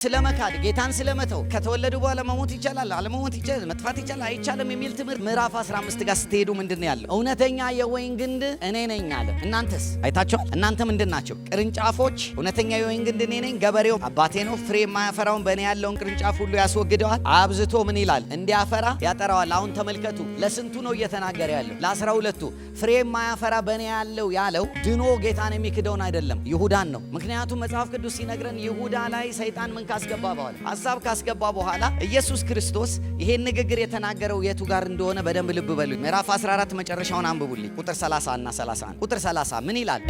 ስለመካድ ጌታን ስለመተው ከተወለዱ በኋላ መሞት ይቻላል አለመሞት ይቻላል መጥፋት ይቻላል አይቻልም የሚል ትምህርት ምዕራፍ 15 ጋር ስትሄዱ ምንድነው ያለው? እውነተኛ የወይን ግንድ እኔ ነኝ አለ። እናንተስ አይታችኋል? እናንተ ምንድናችሁ? ቅርንጫፎች። እውነተኛ የወይን ግንድ እኔ ነኝ፣ ገበሬው አባቴ ነው። ፍሬ የማያፈራውን በእኔ ያለውን ቅርንጫፍ ሁሉ ያስወግደዋል፣ አብዝቶ ምን ይላል? እንዲያፈራ ያጠራዋል። አሁን ተመልከቱ፣ ለስንቱ ነው እየተናገረ ያለው? ለ12ቱ። ፍሬ የማያፈራ በእኔ ያለው ድኖ ጌታን የሚክደውን አይደለም፣ ይሁዳን ነው። ምክንያቱም መጽሐፍ ቅዱስ ሲነግረን ይሁዳ ላይ ሰይጣን ምን ካስገባ በኋላ ሐሳብ ካስገባ በኋላ ኢየሱስ ክርስቶስ ይሄን ንግግር የተናገረው የቱ ጋር እንደሆነ በደንብ ልብ በሉ። ምዕራፍ 14 መጨረሻውን አንብቡልኝ፣ ቁጥር 30 እና 31። ቁጥር 30 ምን ይላል?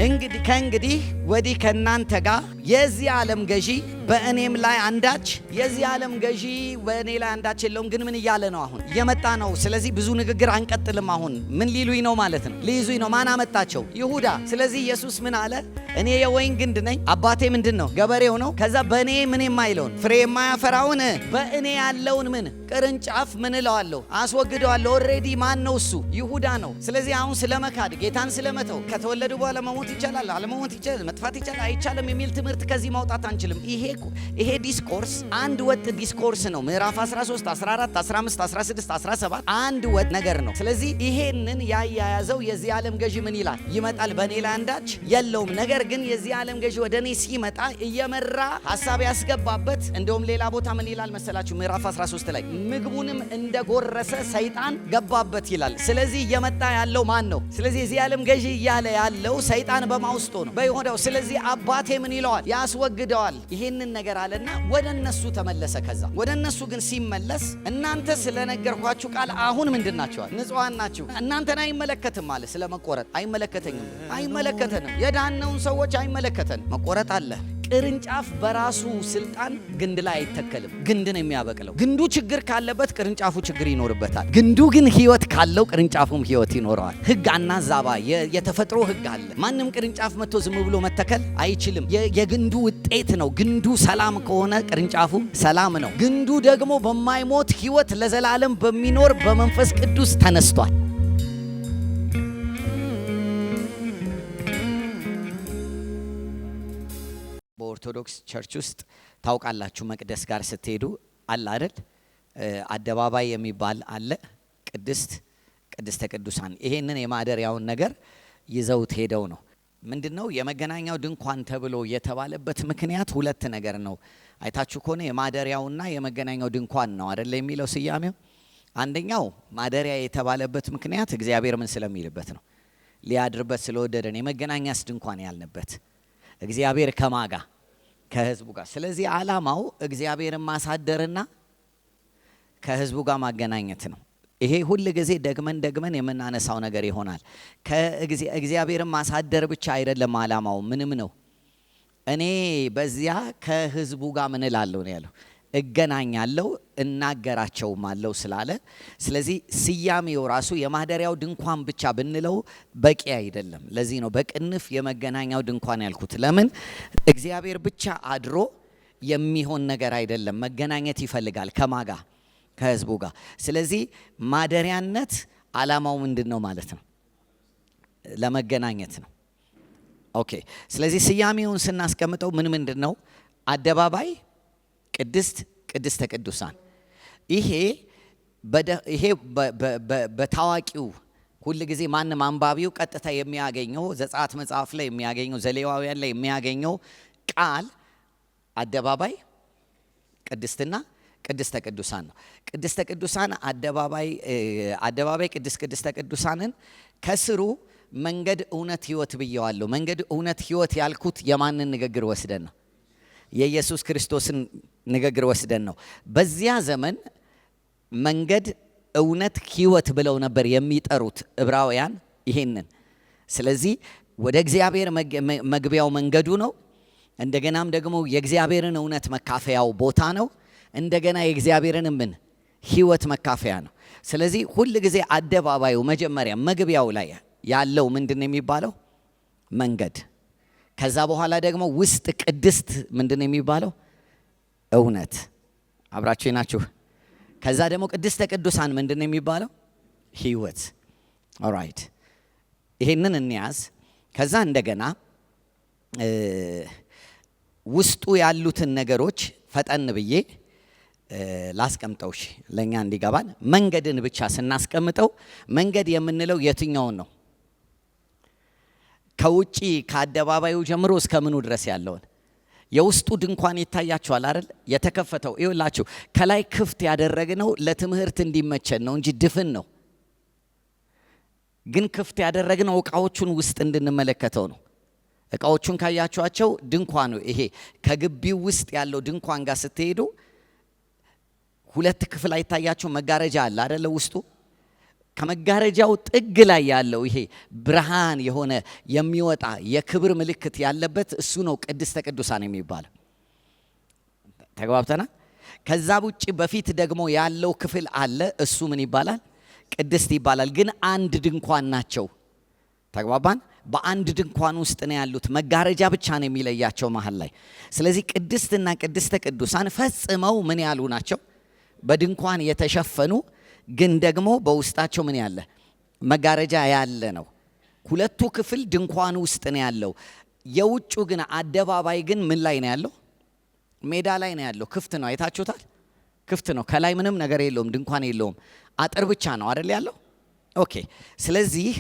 ከእንግዲህ ወዲህ ከእናንተ ጋር የዚህ ዓለም ገዢ በእኔም ላይ አንዳች የዚህ ዓለም ገዢ በእኔ ላይ አንዳች የለውም። ግን ምን እያለ ነው? አሁን እየመጣ ነው። ስለዚህ ብዙ ንግግር አንቀጥልም። አሁን ምን ሊሉኝ ነው ማለት ነው? ሊይዙኝ ነው። ማን አመጣቸው? ይሁዳ። ስለዚህ ኢየሱስ ምን አለ? እኔ የወይን ግንድ ነኝ፣ አባቴ ምንድን ነው? ገበሬው ነው። ከዛ በእኔ ምን የማይለውን ፍሬ የማያፈራውን በእኔ ያለውን ምን ቅርንጫፍ ምን እለዋለሁ? አስወግደዋለሁ። ኦልሬዲ ማን ነው እሱ? ይሁዳ ነው። ስለዚህ አሁን ስለመካድ ጌታን ስለመተው ከተወለዱ በኋላ መሞት ይቻላል አለመሞት ይቻላል መጥፋት ይቻላል አይቻልም የሚል ትምህርት ከዚህ ማውጣት አንችልም። ይሄ ዲስኮርስ አንድ ወጥ ዲስኮርስ ነው። ምዕራፍ 13 14 15 16 17 አንድ ወጥ ነገር ነው። ስለዚህ ይሄንን ያያያዘው የዚህ ዓለም ገዢ ምን ይላል? ይመጣል፣ በእኔ ላይ አንዳች የለውም። ነገር ግን የዚህ ዓለም ገዢ ወደ እኔ ሲመጣ እየመራ ሐሳብ ያስገባበት። እንደውም ሌላ ቦታ ምን ይላል መሰላችሁ? ምዕራፍ 13 ላይ ምግቡንም እንደጎረሰ ሰይጣን ገባበት ይላል። ስለዚህ እየመጣ ያለው ማን ነው? ስለዚህ የዚህ ዓለም ገዢ እያለ ያለው ሰይጣን በማውስጦ ነው፣ በይሁዳው። ስለዚህ አባቴ ምን ይለዋል? ያስወግደዋል። ይሄንን ነገር አለና ወደ እነሱ ተመለሰ። ከዛ ወደ እነሱ ግን ሲመለስ እናንተ ስለነገርኳችሁ ቃል አሁን ምንድን ናችኋል? ንጹሃን ናችሁ። እናንተን አይመለከትም አለ። ስለመቆረጥ አይመለከተኝም፣ አይመለከተንም። የዳነውን ሰዎች አይመለከተን። መቆረጥ አለ። ቅርንጫፍ በራሱ ስልጣን ግንድ ላይ አይተከልም። ግንድን የሚያበቅለው ግንዱ ችግር ካለበት ቅርንጫፉ ችግር ይኖርበታል። ግንዱ ግን ሕይወት ካለው ቅርንጫፉም ሕይወት ይኖረዋል። ሕግ አናዛባ፣ የተፈጥሮ ሕግ አለ። ማንም ቅርንጫፍ መጥቶ ዝም ብሎ መተከል አይችልም። የግንዱ ውጤት ነው። ግንዱ ሰላም ከሆነ ቅርንጫፉ ሰላም ነው። ግንዱ ደግሞ በማይሞት ሕይወት ለዘላለም በሚኖር በመንፈስ ቅዱስ ተነስቷል። በኦርቶዶክስ ቸርች ውስጥ ታውቃላችሁ፣ መቅደስ ጋር ስትሄዱ አለ አይደል? አደባባይ የሚባል አለ፣ ቅድስተ ቅዱሳን። ይሄንን የማደሪያውን ነገር ይዘውት ሄደው ነው። ምንድነው የመገናኛው ድንኳን ተብሎ የተባለበት ምክንያት ሁለት ነገር ነው። አይታችሁ ከሆነ የማደሪያውና የመገናኛው ድንኳን ነው አይደል የሚለው ስያሜው። አንደኛው ማደሪያ የተባለበት ምክንያት እግዚአብሔር ምን ስለሚልበት ነው? ሊያድርበት ስለወደደን። የመገናኛስ ድንኳን ያልንበት እግዚአብሔር ከማጋ ከህዝቡ ጋር። ስለዚህ ዓላማው እግዚአብሔርን ማሳደርና ከህዝቡ ጋር ማገናኘት ነው። ይሄ ሁል ጊዜ ደግመን የምናነሳው ነገር ይሆናል። እግዚአብሔርን ማሳደር ብቻ አይደለም ዓላማው፣ ምንም ነው። እኔ በዚያ ከህዝቡ ጋር ምን እላለሁ ነው ያለው፣ እገናኛለሁ እናገራቸውም አለው ስላለ። ስለዚህ ስያሜው ራሱ የማደሪያው ድንኳን ብቻ ብንለው በቂ አይደለም። ለዚህ ነው በቅንፍ የመገናኛው ድንኳን ያልኩት። ለምን? እግዚአብሔር ብቻ አድሮ የሚሆን ነገር አይደለም። መገናኘት ይፈልጋል ከማጋ ከህዝቡ ጋር። ስለዚህ ማደሪያነት ዓላማው ምንድን ነው ማለት ነው? ለመገናኘት ነው። ኦኬ። ስለዚህ ስያሜውን ስናስቀምጠው ምንድን ነው? አደባባይ፣ ቅድስተ ቅዱሳን። ይሄ በታዋቂው ሁል ጊዜ ማንም አንባቢው ቀጥታ የሚያገኘው ዘጸአት መጽሐፍ ላይ የሚያገኘው ዘሌዋውያን ላይ የሚያገኘው ቃል አደባባይ፣ ቅድስትና ቅድስተ ቅዱሳን ነው። ቅድስተ ቅዱሳን አደባባይ ቅድስተ ቅዱሳንን ከስሩ መንገድ እውነት ህይወት ብየዋለሁ። መንገድ እውነት ህይወት ያልኩት የማንን ንግግር ወስደን ነው? የኢየሱስ ክርስቶስን ንግግር ወስደን ነው። በዚያ ዘመን መንገድ እውነት ህይወት ብለው ነበር የሚጠሩት ዕብራውያን ይሄንን። ስለዚህ ወደ እግዚአብሔር መግቢያው መንገዱ ነው። እንደገናም ደግሞ የእግዚአብሔርን እውነት መካፈያው ቦታ ነው። እንደገና የእግዚአብሔርን ህይወት መካፈያ ነው። ስለዚህ ሁል ጊዜ አደባባዩ መጀመሪያ መግቢያው ላይ ያለው ምንድን የሚባለው? መንገድ። ከዛ በኋላ ደግሞ ውስጥ ቅድስት ምንድን የሚባለው? እውነት። አብራችሁ ናችሁ? ከዛ ደግሞ ቅድስተ ቅዱሳን ምንድን የሚባለው? ህይወት። ኦልራይት፣ ይሄንን እንያዝ። ከዛ እንደገና ውስጡ ያሉትን ነገሮች ፈጠን ብዬ ላስቀምጠው ለኛ እንዲገባን። መንገድን ብቻ ስናስቀምጠው መንገድ የምንለው የትኛውን ነው? ከውጪ ከአደባባዩ ጀምሮ እስከ ምኑ ድረስ ያለውን? የውስጡ ድንኳን ይታያችኋል አይደል? የተከፈተው ይኸውላችሁ፣ ከላይ ክፍት ያደረግነው ለትምህርት እንዲመቸን ነው እንጂ ድፍን ነው። ግን ክፍት ያደረግነው እቃዎቹን ውስጥ እንድንመለከተው ነው። እቃዎቹን ካያችኋቸው ድንኳኑ ይሄ ከግቢው ውስጥ ያለው ድንኳን ጋር ስትሄዱ ሁለት ክፍል አይታያችሁ? መጋረጃ አለ አይደለ? ውስጡ ከመጋረጃው ጥግ ላይ ያለው ይሄ ብርሃን የሆነ የሚወጣ የክብር ምልክት ያለበት እሱ ነው ቅድስተ ቅዱሳን የሚባለው። ተግባብተናል? ከዛ ውጪ በፊት ደግሞ ያለው ክፍል አለ። እሱ ምን ይባላል? ቅድስት ይባላል። ግን አንድ ድንኳን ናቸው። ተግባባን? በአንድ ድንኳን ውስጥ ነው ያሉት። መጋረጃ ብቻ ነው የሚለያቸው መሀል ላይ። ስለዚህ ቅድስትና ቅድስተ ቅዱሳን ፈጽመው ምን ያሉ ናቸው? በድንኳን የተሸፈኑ ግን ደግሞ በውስጣቸው ምን ያለ? መጋረጃ ያለ ነው። ሁለቱ ክፍል ድንኳን ውስጥ ነው ያለው። የውጩ ግን አደባባይ ግን ምን ላይ ነው ያለው? ሜዳ ላይ ነው ያለው። ክፍት ነው። አይታችሁታል? ክፍት ነው። ከላይ ምንም ነገር የለውም። ድንኳን የለውም። አጥር ብቻ ነው አይደል ያለው? ኦኬ። ስለዚህ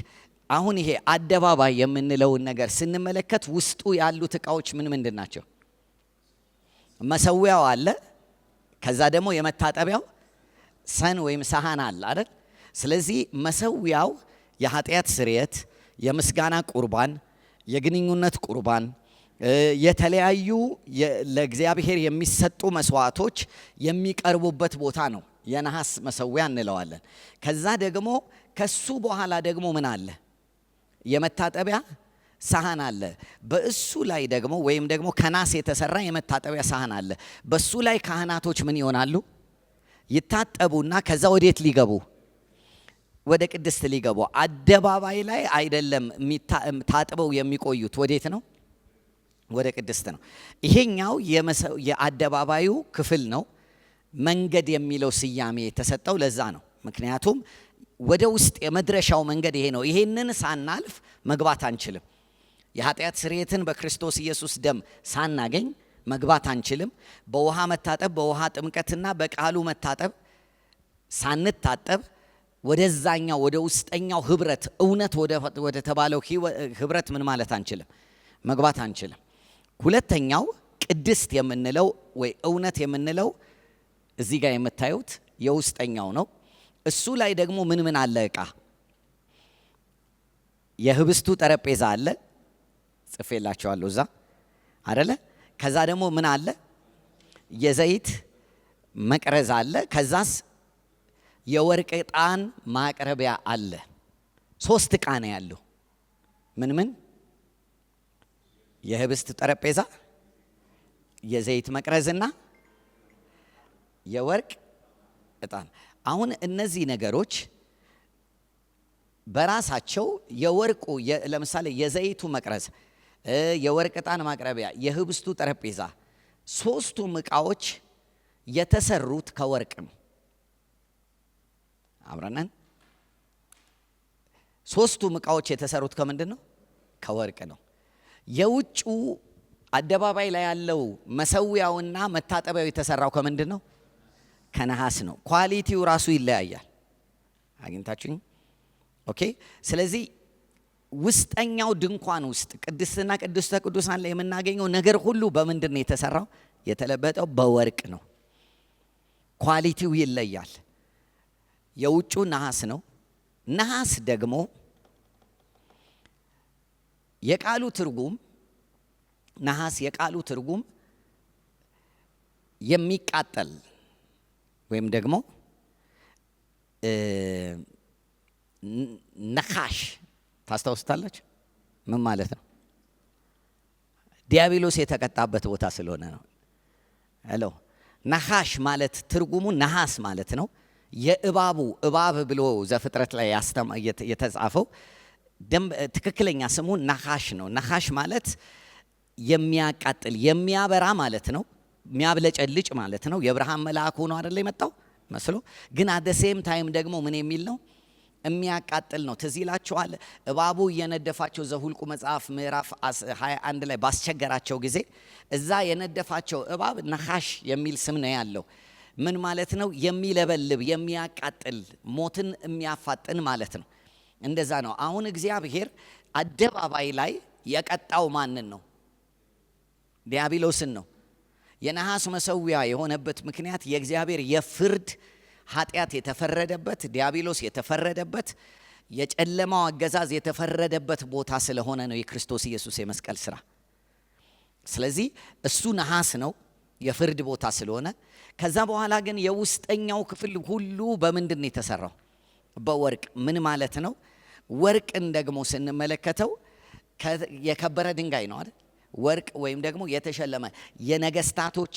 አሁን ይሄ አደባባይ የምንለውን ነገር ስንመለከት ውስጡ ያሉት እቃዎች ምን ምንድን ናቸው? መሰዊያው አለ። ከዛ ደግሞ የመታጠቢያው ሰን ወይም ሳህን አለ አይደል? ስለዚህ መሰዊያው የኃጢአት ስርየት፣ የምስጋና ቁርባን፣ የግንኙነት ቁርባን፣ የተለያዩ ለእግዚአብሔር የሚሰጡ መስዋዕቶች የሚቀርቡበት ቦታ ነው። የነሐስ መሰዊያ እንለዋለን። ከዛ ደግሞ ከሱ በኋላ ደግሞ ምን አለ? የመታጠቢያ ሳህን አለ። በእሱ ላይ ደግሞ ወይም ደግሞ ከናስ የተሰራ የመታጠቢያ ሳህን አለ። በሱ ላይ ካህናቶች ምን ይሆናሉ? ይታጠቡና ከዛ ወዴት ሊገቡ? ወደ ቅድስት ሊገቡ። አደባባይ ላይ አይደለም ታጥበው የሚቆዩት። ወዴት ነው? ወደ ቅድስት ነው። ይሄኛው የአደባባዩ ክፍል ነው። መንገድ የሚለው ስያሜ የተሰጠው ለዛ ነው። ምክንያቱም ወደ ውስጥ የመድረሻው መንገድ ይሄ ነው። ይሄንን ሳናልፍ መግባት አንችልም። የኃጢአት ስርየትን በክርስቶስ ኢየሱስ ደም ሳናገኝ መግባት አንችልም። በውሃ መታጠብ፣ በውሃ ጥምቀትና በቃሉ መታጠብ ሳንታጠብ ወደዛኛው ወደ ውስጠኛው ህብረት፣ እውነት ወደ ተባለው ህብረት ምን ማለት አንችልም፣ መግባት አንችልም። ሁለተኛው ቅድስት የምንለው ወይ እውነት የምንለው እዚህ ጋር የምታዩት የውስጠኛው ነው። እሱ ላይ ደግሞ ምን አለ? ዕቃ የህብስቱ ጠረጴዛ አለ። ጽፌላችኋለሁ እዛ አይደለ? ከዛ ደግሞ ምን አለ? የዘይት መቅረዝ አለ። ከዛስ የወርቅ ዕጣን ማቅረቢያ አለ። 3 ዕቃ ነው ያለው። ምን? የህብስት ጠረጴዛ፣ የዘይት መቅረዝና የወርቅ ዕጣን። አሁን እነዚህ ነገሮች በራሳቸው የወርቁ ለምሳሌ የዘይቱ መቅረዝ፣ የወርቅ ዕጣን ማቅረቢያ፣ የህብስቱ ጠረጴዛ 3ቱም ዕቃዎች የተሰሩት ከወርቅ ነው። አብረናን 3ቱም ዕቃዎች የተሰሩት ከምንድን ነው? ከወርቅ ነው። የውጩ አደባባይ ላይ ያለው መሰዊያውና መታጠቢያው የተሰራው ከምንድን ነው? ከነሐስ ነው። ኳሊቲው ራሱ ይለያያል። አግኝታችሁኝ? ኦኬ። ስለዚህ ውስጠኛው ድንኳን ውስጥ ቅድስትና ቅድስተ ቅዱሳን ላይ የምናገኘው ነገር ሁሉ በምንድን ነው የተሰራው? የተለበጠው በወርቅ ነው። ኳሊቲው ይለያል። የውጩ ነሐስ ነው። ነሐስ ደግሞ የቃሉ ትርጉም ነሐስ የቃሉ ትርጉም የሚቃጠል ወይም ደግሞ ነኻሽ ታስታውስታላችሁ? ምን ማለት ነው? ዲያብሎስ የተቀጣበት ቦታ ስለሆነ ነው። ሄሎ ነኻሽ ማለት ትርጉሙ ነሐስ ማለት ነው። እባብ ብሎ ዘፍጥረት ላይ የተጻፈው ትክክለኛ ስሙ ነኻሽ ነው። ነኻሽ ማለት የሚያቃጥል የሚያበራ ማለት ነው። የሚያብለጨልጭ ማለት ነው። የብርሃን መልአክ ሆኖ አይደለ የመጣው መስሎ፣ ግን አት ዘ ሴም ታይም ደግሞ ምን የሚል ነው? የሚያቃጥል ነው። ትዝ ይላችኋል እባቡ እየነደፋቸው ዘሁልቁ መጽሐፍ ምዕራፍ 21 ላይ ባስቸገራቸው ጊዜ እዛ የነደፋቸው እባብ ነሐሽ የሚል ስም ነው ያለው። ምን ማለት ነው? የሚለበልብ የሚያቃጥል፣ ሞትን የሚያፋጥን ማለት ነው። እንደዛ ነው። አሁን እግዚአብሔር አደባባይ ላይ የቀጣው ማንን ነው? ዲያብሎስን ነው። የነሐስ መሰዊያ የሆነበት ምክንያት የእግዚአብሔር የፍርድ ኃጢአት የተፈረደበት፣ ዲያብሎስ የተፈረደበት፣ የጨለማው አገዛዝ የተፈረደበት ቦታ ስለሆነ ነው የክርስቶስ ኢየሱስ የመስቀል ስራ። ስለዚህ እሱ ነሐስ ነው የፍርድ ቦታ ስለሆነ። ከዛ በኋላ ግን የውስጠኛው ክፍል ሁሉ በምንድን ነው የተሰራው? በወርቅ። ምን ማለት ነው? ወርቅን ደግሞ ስንመለከተው የከበረ ድንጋይ ነው አይደል? ወርቅ ወይም ደግሞ የተሸለመ የነገስታቶች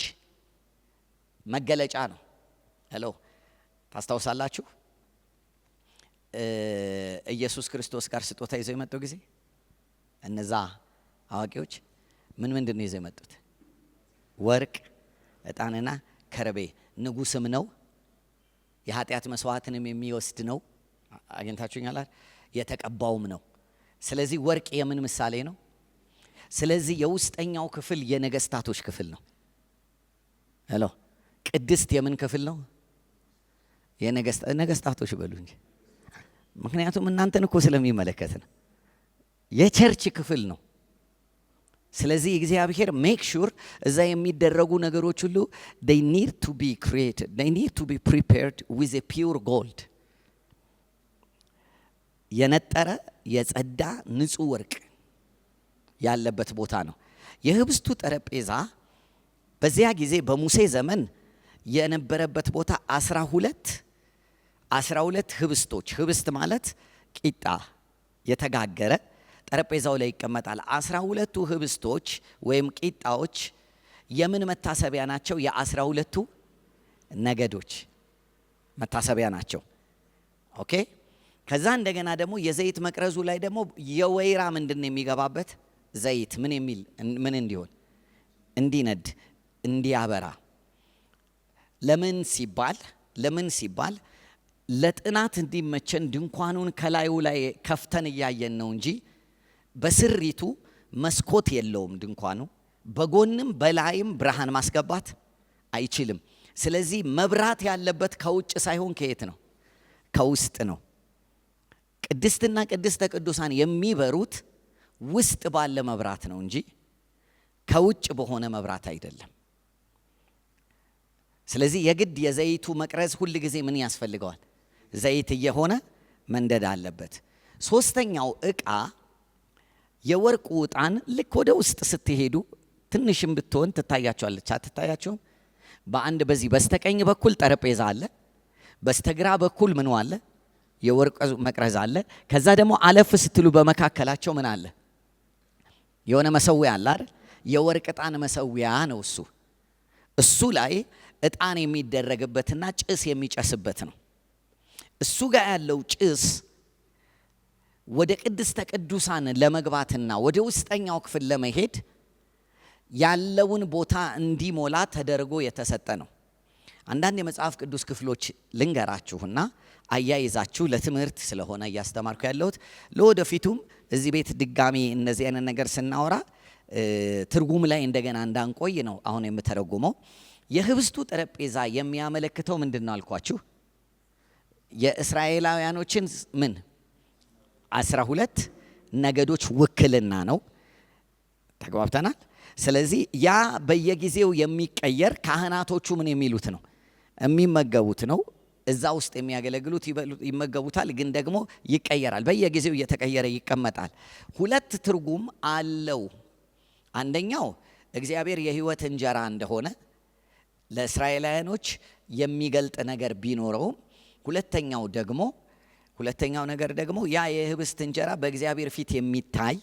መገለጫ ነው። ሄሎ ታስታውሳላችሁ? ኢየሱስ ክርስቶስ ጋር ስጦታ ይዘው የመጡ ጊዜ እነዛ አዋቂዎች ምንድን ነው ይዘው የመጡት? ወርቅ፣ ዕጣንና ከርቤ። ንጉስም ነው፣ የኃጢአት መስዋዕትንም የሚወስድ ነው። አግኝታችሁኛል? የተቀባውም ነው። ስለዚህ ወርቅ የምን ምሳሌ ነው? ስለዚህ የውስጠኛው ክፍል የነገስታቶች ክፍል ነው። ሄሎ ቅድስት የምን ክፍል ነው? የነገስታቶች በሉ እንጂ፣ ምክንያቱም እናንተን እኮ ስለሚመለከት ነው። የቸርች ክፍል ነው። ስለዚህ እግዚአብሔር ሜክ ሹር እዛ የሚደረጉ ነገሮች ሁሉ they need to be created, they need to be prepared with a pure gold። የነጠረ የጸዳ ንጹህ ወርቅ ያለበት ቦታ ነው። የህብስቱ ጠረጴዛ በዚያ ጊዜ በሙሴ ዘመን የነበረበት ቦታ 12 ህብስቶች፣ ህብስት ማለት ቂጣ የተጋገረ ጠረጴዛው ላይ ይቀመጣል። 12ቱ ህብስቶች ወይም ቂጣዎች የምን መታሰቢያ ናቸው? የ12ቱ ነገዶች መታሰቢያ ናቸው። ኦኬ። ከዛ እንደገና ደግሞ የዘይት መቅረዙ ላይ ደግሞ የወይራ ምንድን ነው የሚገባበት? ዘይት ምን እንዲሆን እንዲነድ እንዲያበራ። ለምን ሲባል ለጥናት እንዲመቸን ድንኳኑን ከላዩ ላይ ከፍተን እያየን ነው እንጂ በስሪቱ መስኮት የለውም ድንኳኑ። በጎንም በላይም ብርሃን ማስገባት አይችልም። ስለዚህ መብራት ያለበት ከውጭ ሳይሆን ከየት ነው? ከውስጥ ነው። ቅድስትና ቅድስተ ቅዱሳን የሚበሩት ውስጥ ባለ መብራት ነው እንጂ ከውጭ በሆነ መብራት አይደለም። ስለዚህ የግድ የዘይቱ መቅረዝ ሁል ጊዜ ምን ያስፈልገዋል? ዘይት እየሆነ መንደድ አለበት። ሶስተኛው ዕቃ የወርቁ ዕጣን ልክ ወደ ውስጥ ስትሄዱ ትንሽም ብትሆን ትታያቸዋለች። አትታያቸውም? በአንድ በዚህ በስተቀኝ በኩል ጠረጴዛ አለ፣ በስተግራ በኩል ምን አለ? የወርቅ መቅረዝ አለ። ከዛ ደግሞ አለፍ ስትሉ በመካከላቸው ምን አለ? የሆነ መሰዊያ አለ አይደል? የወርቅ ዕጣን መሰዊያ ነው እሱ። እሱ ላይ ዕጣን የሚደረግበትና ጭስ የሚጨስበት ነው። እሱ ጋር ያለው ጭስ ወደ ቅድስተ ቅዱሳን ለመግባትና ወደ ውስጠኛው ክፍል ለመሄድ ያለውን ቦታ እንዲሞላ ተደርጎ የተሰጠ ነው። አንዳንድ የመጽሐፍ ቅዱስ ክፍሎች ልንገራችሁና አያይዛችሁ ለትምህርት ስለሆነ እያስተማርኩ ያለሁት ለወደፊቱም እዚህ ቤት ድጋሚ እነዚህ አይነት ነገር ስናወራ ትርጉም ላይ እንደገና እንዳንቆይ ነው አሁን የምተረጉመው። የህብስቱ ጠረጴዛ የሚያመለክተው ምንድን ነው አልኳችሁ? የእስራኤላውያኖችን 12 ነገዶች ውክልና ነው። ተግባብተናል። ስለዚህ ያ በየጊዜው የሚቀየር ካህናቶቹ ምን የሚሉት ነው? የሚመገቡት ነው። እዛ ውስጥ የሚያገለግሉት ይመገቡታል፣ ግን ደግሞ ይቀየራል። በየጊዜው እየተቀየረ ይቀመጣል። 2 ትርጉም አለው። አንደኛው እግዚአብሔር የህይወት እንጀራ እንደሆነ ለእስራኤላውያኖች የሚገልጥ ነገር ቢኖረውም፣ ሁለተኛው ነገር ደግሞ ያ የህብስት እንጀራ በእግዚአብሔር ፊት የሚታይ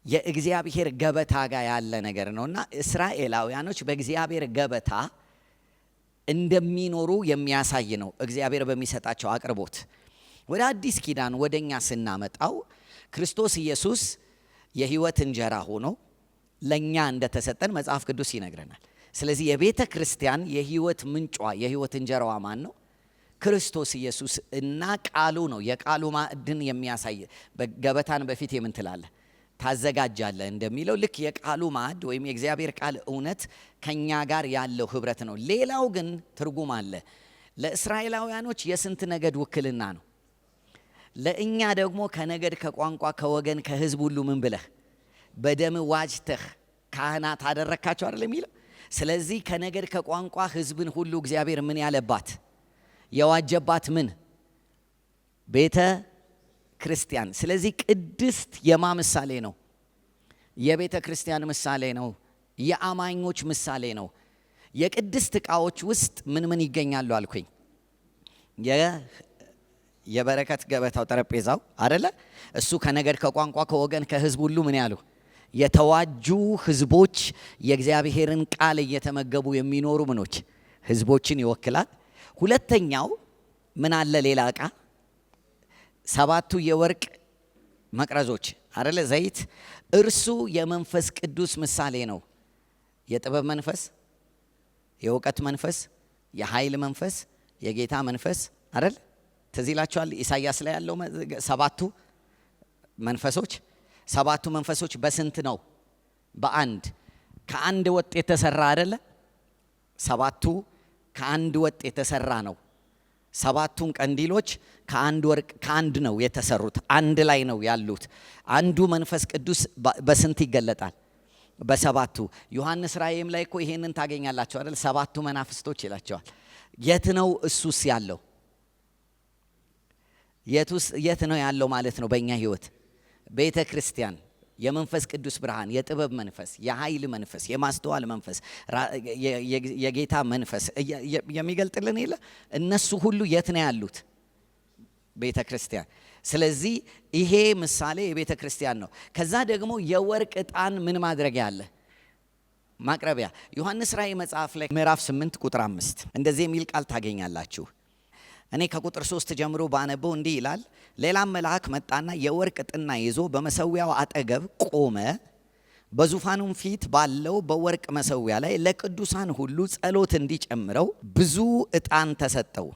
የእግዚአብሔር ገበታ ጋር ያለ ነገር ነውና እስራኤላውያኖች በእግዚአብሔር ገበታ እንደሚኖሩ የሚያሳይ ነው። እግዚአብሔር በሚሰጣቸው አቅርቦት ወደ አዲስ ኪዳን ወደኛ ስናመጣው ክርስቶስ ኢየሱስ የህይወት እንጀራ ሆኖ ለኛ እንደተሰጠን መጽሐፍ ቅዱስ ይነግረናል። ስለዚህ የቤተ ክርስቲያን የህይወት ምንጯ የህይወት እንጀራዋ ማን ነው? ክርስቶስ ኢየሱስ እና ቃሉ ነው። የቃሉ ማዕድን የሚያሳይ ገበታን በፊት የምን ትላለህ ታዘጋጃለህ እንደሚለው ልክ የቃሉ ማዕድ ወይም የእግዚአብሔር ቃል እውነት ከኛ ጋር ያለው ህብረት ነው። ሌላው ግን ትርጉም አለ። ለእስራኤላውያኖች የስንት ነገድ ውክልና ነው? ለእኛ ደግሞ ከነገድ ከቋንቋ ከወገን ከህዝብ ሁሉ ምን ብለህ በደም ዋጅተህ ካህናት አደረካቸው አይደል የሚለው። ስለዚህ ከነገድ ከቋንቋ ህዝብን ሁሉ እግዚአብሔር ምን ያለባት የዋጀባት ምን ቤተ ክርስቲያን። ስለዚህ ቅድስት የማ ምሳሌ ነው? የቤተ ክርስቲያን ምሳሌ ነው። የአማኞች ምሳሌ ነው። የቅድስት ዕቃዎች ውስጥ ምን ምን ይገኛሉ አልኩኝ? የበረከት ገበታው ጠረጴዛው አይደለ? እሱ ከነገድ ከቋንቋ ከወገን ከህዝብ ሁሉ ምን ያሉ የተዋጁ ህዝቦች የእግዚአብሔርን ቃል እየተመገቡ የሚኖሩ ምኖች ህዝቦችን ይወክላል። ሁለተኛው ምን አለ ሌላ ዕቃ? 7ቱ የወርቅ መቅረዞች አይደለ? ዘይት፣ እርሱ የመንፈስ ቅዱስ ምሳሌ ነው። የጥበብ መንፈስ፣ የእውቀት መንፈስ፣ የኃይል መንፈስ፣ የጌታ መንፈስ አይደል? ትዝ ይላችኋል ኢሳይያስ ላይ ያለው 7ቱ መንፈሶች። 7ቱ መንፈሶች በስንት ነው? በአንድ ከአንድ ወጥ የተሰራ አይደለ? 7ቱ ከአንድ ወጥ የተሰራ ነው። 7ቱም ቀንዲሎች ከአንድ ወርቅ ከአንድ ነው የተሰሩት፣ አንድ ላይ ነው ያሉት። አንዱ መንፈስ ቅዱስ በስንት ይገለጣል? በ7ቱ። ዮሐንስ ራእይም ላይ እኮ ይሄንን ታገኛላችሁ አይደል? 7ቱ መናፍስቶች ይላቸዋል። የት ነው እሱስ ያለው? የት ነው ያለው ማለት ነው? በእኛ ህይወት ቤተ ክርስቲያን የመንፈስ ቅዱስ ብርሃን፣ የጥበብ መንፈስ፣ የኃይል መንፈስ፣ የማስተዋል መንፈስ፣ የጌታ መንፈስ የሚገልጥልን የለ። እነሱ ሁሉ የት ነው ያሉት? ቤተ ክርስቲያን። ስለዚህ ይሄ ምሳሌ የቤተ ክርስቲያን ነው። ከዛ ደግሞ የወርቅ ዕጣን ምን ማድረጊያ አለ? ማቅረቢያ። ዮሐንስ ራእይ መጽሐፍ ላይ ምዕራፍ 8 ቁጥር 5 እንደዚህ የሚል ቃል ታገኛላችሁ። እኔ ከቁጥር 3 ጀምሮ ባነበው እንዲህ ይላል። ሌላም መልአክ መጣና የወርቅ ጥና ይዞ በመሰዊያው አጠገብ ቆመ። በዙፋኑም ፊት ባለው በወርቅ መሰዊያ ላይ ለቅዱሳን ሁሉ ጸሎት እንዲጨምረው ብዙ ዕጣን ተሰጠው።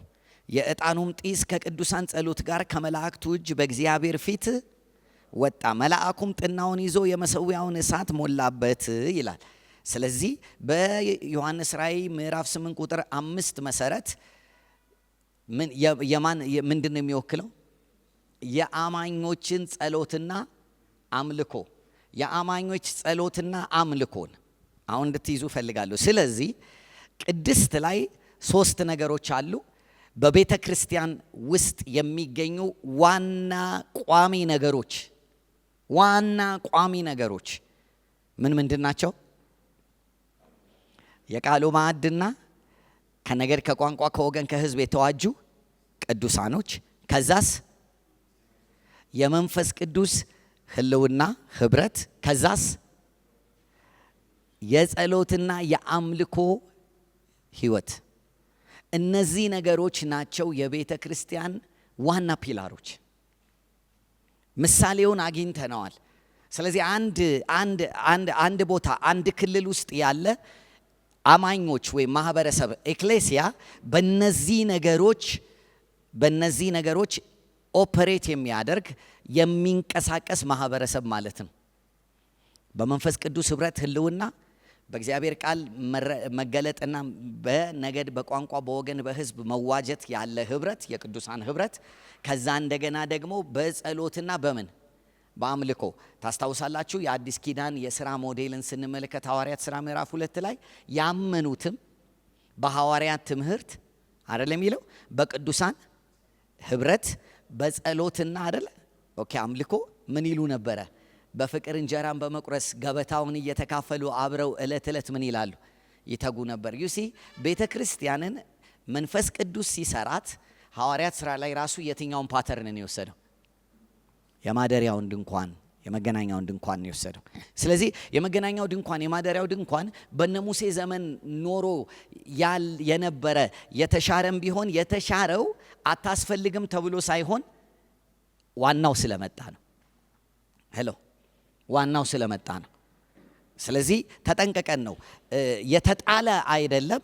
የዕጣኑም ጢስ ከቅዱሳን ጸሎት ጋር ከመላእክቱ እጅ በእግዚአብሔር ፊት ወጣ። መልአኩም ጥናውን ይዞ የመሰዊያውን እሳት ሞላበት ይላል። ስለዚህ በዮሐንስ ራእይ ምዕራፍ 8 ቁጥር 5 መሰረት ምንድን ነው የሚወክለው? የአማኞችን ጸሎትና አምልኮ። የአማኞች ጸሎትና አምልኮን አሁን እንድትይዙ ፈልጋለሁ። ስለዚህ ቅድስት ላይ 3 ነገሮች አሉ። በቤተ ክርስቲያን ውስጥ የሚገኙ ዋና ቋሚ ነገሮች ምን ምንድን ናቸው? የቃሉ ማዕድና ከነገድ ከቋንቋ ከወገን ከህዝብ የተዋጁ ቅዱሳኖች። ከዛስ የመንፈስ ቅዱስ ህልውና ህብረት። ከዛስ የጸሎትና የአምልኮ ህይወት። እነዚህ ነገሮች ናቸው የቤተ ክርስቲያን ዋና ፒላሮች። ምሳሌውን አግኝተነዋል። ስለዚህ አንድ ቦታ አንድ ክልል ውስጥ ያለ አማኞች ወይም ማህበረሰብ ኤክሌሲያ በእነዚህ ነገሮች ኦፐሬት የሚያደርግ የሚንቀሳቀስ ማህበረሰብ ማለት ነው። በመንፈስ ቅዱስ ህብረት ህልውና፣ በእግዚአብሔር ቃል መገለጥና በነገድ በቋንቋ በወገን በህዝብ መዋጀት ያለ ህብረት፣ የቅዱሳን ህብረት። ከዛ እንደገና ደግሞ በጸሎትና በአምልኮ። ታስታውሳላችሁ የአዲስ ኪዳን የሥራ ሞዴልን ስንመለከት ሐዋርያት ሥራ ምዕራፍ 2 ላይ ያመኑትም በሐዋርያት ትምህርት አይደል የሚለው፣ በቅዱሳን ህብረት በጸሎትና አይደል አምልኮ ምን ይሉ ነበረ? በፍቅር እንጀራን በመቁረስ ገበታውን እየተካፈሉ አብረው ዕለት ዕለት ምን ይላሉ? ይተጉ ነበር። ዩሲ ቤተ ክርስቲያንን መንፈስ ቅዱስ ሲሰራት ሐዋርያት ሥራ ላይ ራሱ የትኛውን ፓተርን ነው የወሰደው? የማደሪያውን ድንኳን፣ የመገናኛውን ድንኳን ነው የወሰደው። ስለዚህ የመገናኛው ድንኳን፣ የማደሪያው ድንኳን በነ ሙሴ ዘመን ኖሮ የነበረ የተሻረም ቢሆን የተሻረው አታስፈልግም ተብሎ ሳይሆን ዋናው ስለመጣ ነው። ዋናው ስለመጣ ነው። ስለዚህ ተጠንቀቀን ነው። የተጣለ አይደለም፣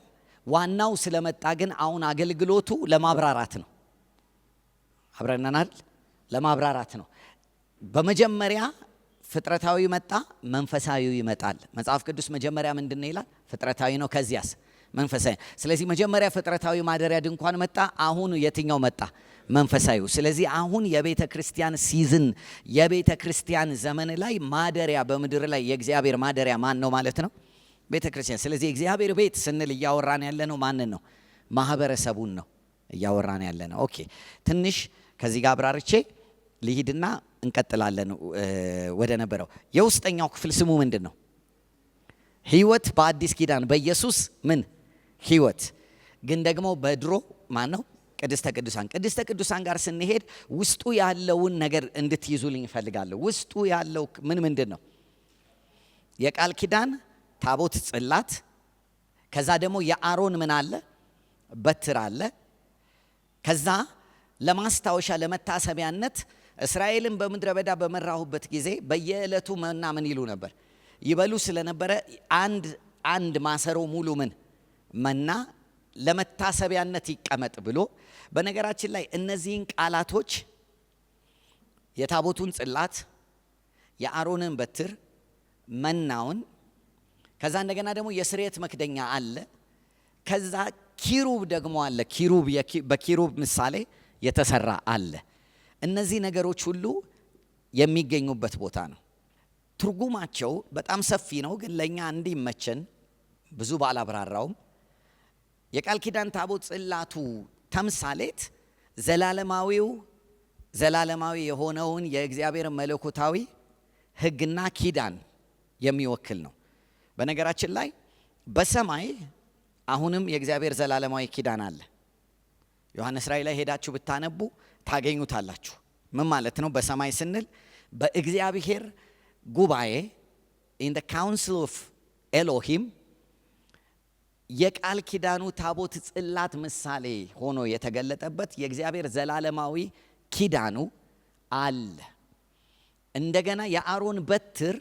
ዋናው ስለመጣ ግን አሁን አገልግሎቱ ለማብራራት ነው። አብረናል። ለማብራራት ነው። በመጀመሪያ ፍጥረታዊ መጣ፣ መንፈሳዊ ይመጣል። መጽሐፍ ቅዱስ መጀመሪያ ምንድነው ይላል? ፍጥረታዊ ነው፣ ከዚያስ መንፈሳዊ። ስለዚህ መጀመሪያ ፍጥረታዊ ማደሪያ ድንኳን መጣ። አሁን የትኛው መጣ? መንፈሳዊው። ስለዚህ አሁን የቤተ ክርስቲያን ሲዝን፣ የቤተ ክርስቲያን ዘመን ላይ ማደሪያ፣ በምድር ላይ የእግዚአብሔር ማደሪያ ማን ነው ማለት ነው? ቤተ ክርስቲያን። ስለዚህ እግዚአብሔር ቤት ስንል እያወራን ያለ ነው ማንን ነው? ማህበረሰቡን ነው እያወራን ያለ ነው። ኦኬ፣ ትንሽ ከዚህ ጋር አብራርቼ ልሂድና እንቀጥላለን ወደ ነበረው። የውስጠኛው ክፍል ስሙ ምንድን ነው? ህይወት። በአዲስ ኪዳን በኢየሱስ ምን ህይወት። ግን ደግሞ በድሮ ማን ነው? ቅድስተ ቅዱሳን። ቅድስተ ቅዱሳን ጋር ስንሄድ ውስጡ ያለውን ነገር እንድትይዙልኝ እፈልጋለሁ። ውስጡ ያለው ምንድን ነው? የቃል ኪዳን ታቦት ጽላት፣ ከዛ ደግሞ የአሮን ምን አለ? በትር አለ። ከዛ ለማስታወሻ ለመታሰቢያነት እስራኤልን በምድረ በዳ በመራሁበት ጊዜ በየዕለቱ መና ምን ይሉ ነበር? ይበሉ ስለነበረ አንድ ማሰሮ ሙሉ ምን መና ለመታሰቢያነት ይቀመጥ ብሎ። በነገራችን ላይ እነዚህን ቃላቶች የታቦቱን ጽላት፣ የአሮንን በትር፣ መናውን፣ ከዛ እንደገና ደግሞ የስርየት መክደኛ አለ። ከዛ ኪሩብ ደግሞ አለ። ኪሩብ በኪሩብ ምሳሌ የተሰራ አለ። እነዚህ ነገሮች ሁሉ የሚገኙበት ቦታ ነው። ትርጉማቸው በጣም ሰፊ ነው፣ ግን ለኛ እንዲመቸን ብዙ ባላብራራውም የቃል ኪዳን ታቦት ጽላቱ ተምሳሌት ዘላለማዊ የሆነውን የእግዚአብሔር መለኮታዊ ሕግና ኪዳን የሚወክል ነው። በነገራችን ላይ በሰማይ አሁንም የእግዚአብሔር ዘላለማዊ ኪዳን አለ። ዮሐንስ ራእይ ላይ ሄዳችሁ ብታነቡ ታገኙታላችሁ። ምን ማለት ነው? በሰማይ ስንል በእግዚአብሔር ጉባኤ in the council of Elohim የቃል ኪዳኑ ታቦት ጽላት ምሳሌ ሆኖ የተገለጠበት የእግዚአብሔር ዘላለማዊ ኪዳኑ አለ። እንደገና የአሮን በትር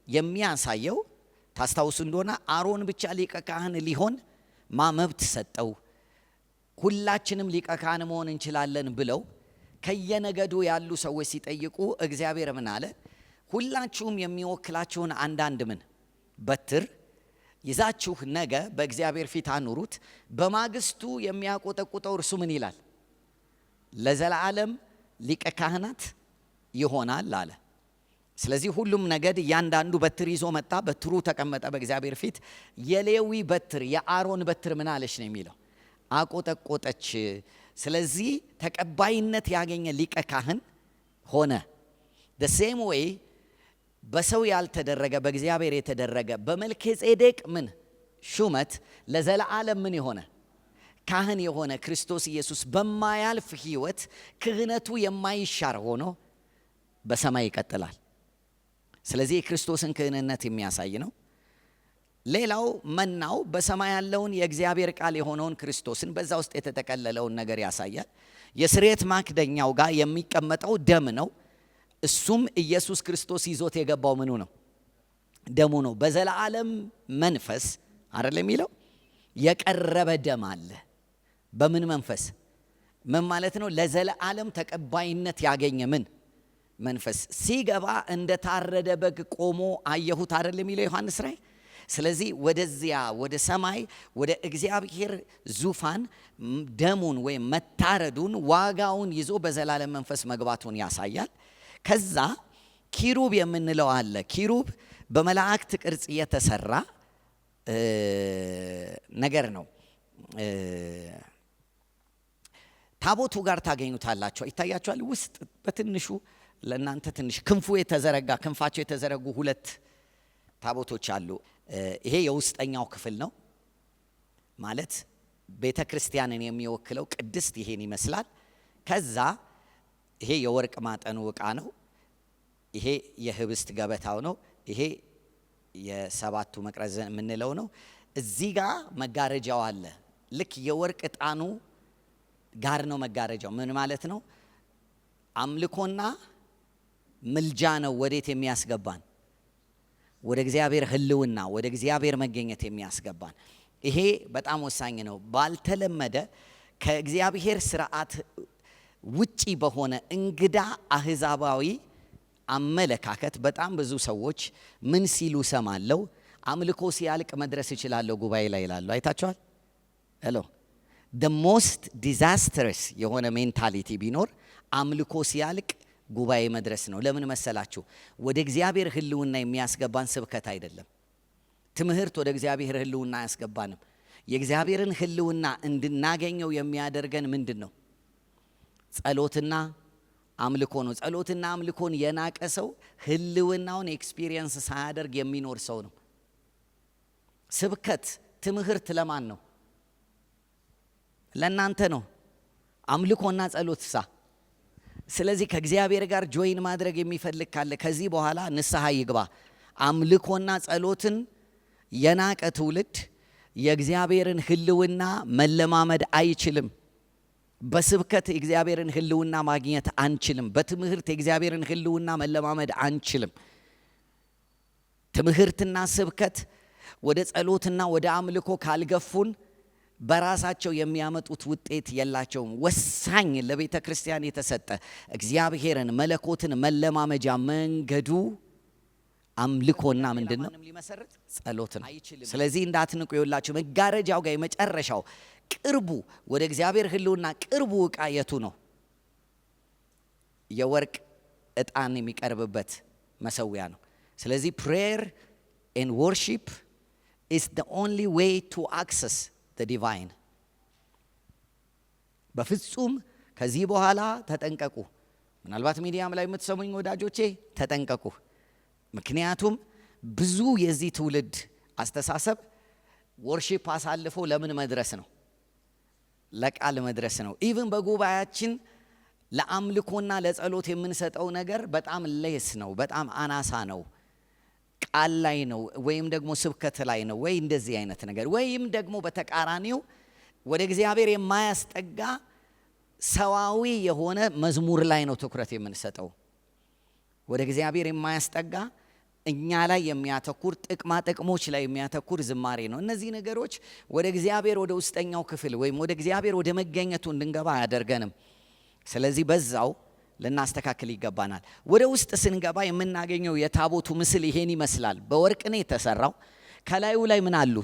የሚያሳየው ታስታውሱ እንደሆነ አሮን ብቻ ሊቀ ካህን ሊሆን መብት ሰጠው። ሁላችንም ሊቀ ካህን መሆን እንችላለን ብለው ከየነገዱ ያሉ ሰዎች ሲጠይቁ እግዚአብሔር ምን አለ? ሁላችሁም የሚወክላችሁን አንዳንድ ምን በትር ይዛችሁ ነገ በእግዚአብሔር ፊት አኑሩት። በማግስቱ የሚያቆጠቁጠው እርሱ ምን ይላል? ለዘላለም ሊቀ ካህናት ይሆናል አለ። ስለዚህ ሁሉም ነገድ እያንዳንዱ በትር ይዞ መጣ። በትሩ ተቀመጠ በእግዚአብሔር ፊት። የሌዊ በትር የአሮን በትር ምን አለች ነው የሚለው? አቆጠቆጠች። ስለዚህ ተቀባይነት ያገኘ ሊቀ ካህን ሆነ። the same way በሰው ያልተደረገ በእግዚአብሔር የተደረገ በመልከ ጼዴቅ ምን ሹመት ለዘላለም ምን የሆነ ካህን የሆነ ክርስቶስ ኢየሱስ በማያልፍ ሕይወት ክህነቱ የማይሻር ሆኖ በሰማይ ይቀጥላል። ስለዚህ የክርስቶስን ክህንነት የሚያሳይ ነው። ሌላው መናው በሰማይ ያለውን የእግዚአብሔር ቃል የሆነውን ክርስቶስን በዛ ውስጥ የተጠቀለለውን ነገር ያሳያል። የስርየት ማክደኛው ጋር የሚቀመጠው ደም ነው። እሱም ኢየሱስ ክርስቶስ ይዞት የገባው ምኑ ነው? ደሙ ነው። በዘላለም መንፈስ አይደል የሚለው የቀረበ ደም አለ። በምን መንፈስ? ምን ማለት ነው? ለዘላለም ተቀባይነት ያገኘ ምን መንፈስ ሲገባ እንደ ታረደ በግ ቆሞ አየሁት አይደል የሚለው ዮሐንስ ራእይ። ስለዚህ ወደዚያ ወደ ሰማይ ወደ እግዚአብሔር ዙፋን ደሙን ወይም መታረዱን ዋጋውን ይዞ በዘላለም መንፈስ መግባቱን ያሳያል። ከዛ ኪሩብ የምንለው አለ። ኪሩብ በመላእክት ቅርጽ የተሰራ ነገር ነው። ታቦቱ ጋር ታገኙታላችሁ። ይታያችኋል። ውስጥ በትንሹ ለእናንተ ትንሽ ክንፋቸው የተዘረጉ ሁለት ታቦቶች አሉ። ይሄ የውስጠኛው ክፍል ነው ማለት ቤተ ክርስቲያንን የሚወክለው ቅድስት ይሄን ይመስላል። ከዛ ይሄ የወርቅ ማጠኑ ዕቃ ነው። ይሄ የህብስት ገበታው ነው። ይሄ የሰባቱ መቅረዝ የምንለው ነው። እዚህ ጋር መጋረጃው አለ። ልክ የወርቅ ዕጣኑ ጋር ነው መጋረጃው። ምን ማለት ነው? አምልኮና ምልጃ ነው። ወዴት የሚያስገባን? ወደ እግዚአብሔር ህልውና፣ ወደ እግዚአብሔር መገኘት የሚያስገባን። ይሄ በጣም ወሳኝ ነው። ባልተለመደ ከእግዚአብሔር ስርዓት ውጪ በሆነ እንግዳ አህዛባዊ አመለካከት በጣም ብዙ ሰዎች ምን ሲሉ ሰማለው? አምልኮ ሲያልቅ መድረስ እችላለሁ ጉባኤ ላይ ይላሉ። አይታችኋል? ሄሎ the most disastrous የሆነ ሜንታሊቲ ቢኖር አምልኮ ሲያልቅ ጉባኤ መድረስ ነው። ለምን መሰላችሁ? ወደ እግዚአብሔር ህልውና የሚያስገባን ስብከት አይደለም። ትምህርት ወደ እግዚአብሔር ህልውና አያስገባንም። የእግዚአብሔርን ህልውና እንድናገኘው የሚያደርገን ምንድን ነው? ጸሎትና አምልኮ ነው። ጸሎትና አምልኮን የናቀ ሰው ህልውናውን ኤክስፒሪየንስ ሳያደርግ የሚኖር ሰው ነው። ስብከት ትምህርት ለማን ነው? ለእናንተ ነው። አምልኮና ጸሎት ስለዚህ ከእግዚአብሔር ጋር ጆይን ማድረግ የሚፈልግ ካለ ከዚህ በኋላ ንስሐ ይግባ። አምልኮና ጸሎትን የናቀ ትውልድ የእግዚአብሔርን ህልውና መለማመድ አይችልም። በስብከት የእግዚአብሔርን ህልውና ማግኘት አንችልም። በትምህርት የእግዚአብሔርን ህልውና መለማመድ አንችልም። ትምህርትና ስብከት ወደ ጸሎትና ወደ አምልኮ ካልገፉን በራሳቸው የሚያመጡት ውጤት የላቸውም። ወሳኝ ለቤተ ክርስቲያን የተሰጠ እግዚአብሔርን መለኮትን መለማመጃ መንገዱ አምልኮና ምንድነው? ጸሎት ነው። ስለዚህ እንዳትንቁ። ይውላችሁ መጋረጃው ጋር የመጨረሻው ቅርቡ ወደ እግዚአብሔር ህልውና ቅርቡ ዕቃ የቱ ነው? የወርቅ ዕጣን የሚቀርብበት መሰዊያ ነው። ስለዚህ prayer and worship is the only way to access the divine። በፍጹም ከዚህ በኋላ ተጠንቀቁ። ምናልባት ሚዲያም ላይ የምትሰሙኝ ወዳጆቼ ተጠንቀቁ። ምክንያቱም ብዙ የዚህ ትውልድ አስተሳሰብ ወርሺፕ አሳልፎ ለምን መድረስ ነው? ለቃል መድረስ ነው። ኢቭን በጉባኤያችን ለአምልኮና ለጸሎት የምንሰጠው ነገር በጣም ሌስ ነው፣ በጣም አናሳ ነው። ቃል ላይ ነው ወይም ደግሞ ስብከት ላይ ነው ወይ እንደዚህ አይነት ነገር፣ ወይም ደግሞ በተቃራኒው ወደ እግዚአብሔር የማያስጠጋ ሰዋዊ የሆነ መዝሙር ላይ ነው ትኩረት የምንሰጠው። ወደ እግዚአብሔር የማያስጠጋ እኛ ላይ የሚያተኩር ጥቅማ ጥቅሞች ላይ የሚያተኩር ዝማሬ ነው። እነዚህ ነገሮች ወደ እግዚአብሔር ወደ ውስጠኛው ክፍል ወይም ወደ እግዚአብሔር ወደ መገኘቱ እንድንገባ አያደርገንም። ስለዚህ በዛው ልናስተካክል ይገባናል። ወደ ውስጥ ስንገባ የምናገኘው የታቦቱ ምስል ይሄን ይመስላል። በወርቅ ነው የተሰራው። ከላዩ ላይ ምን አሉ?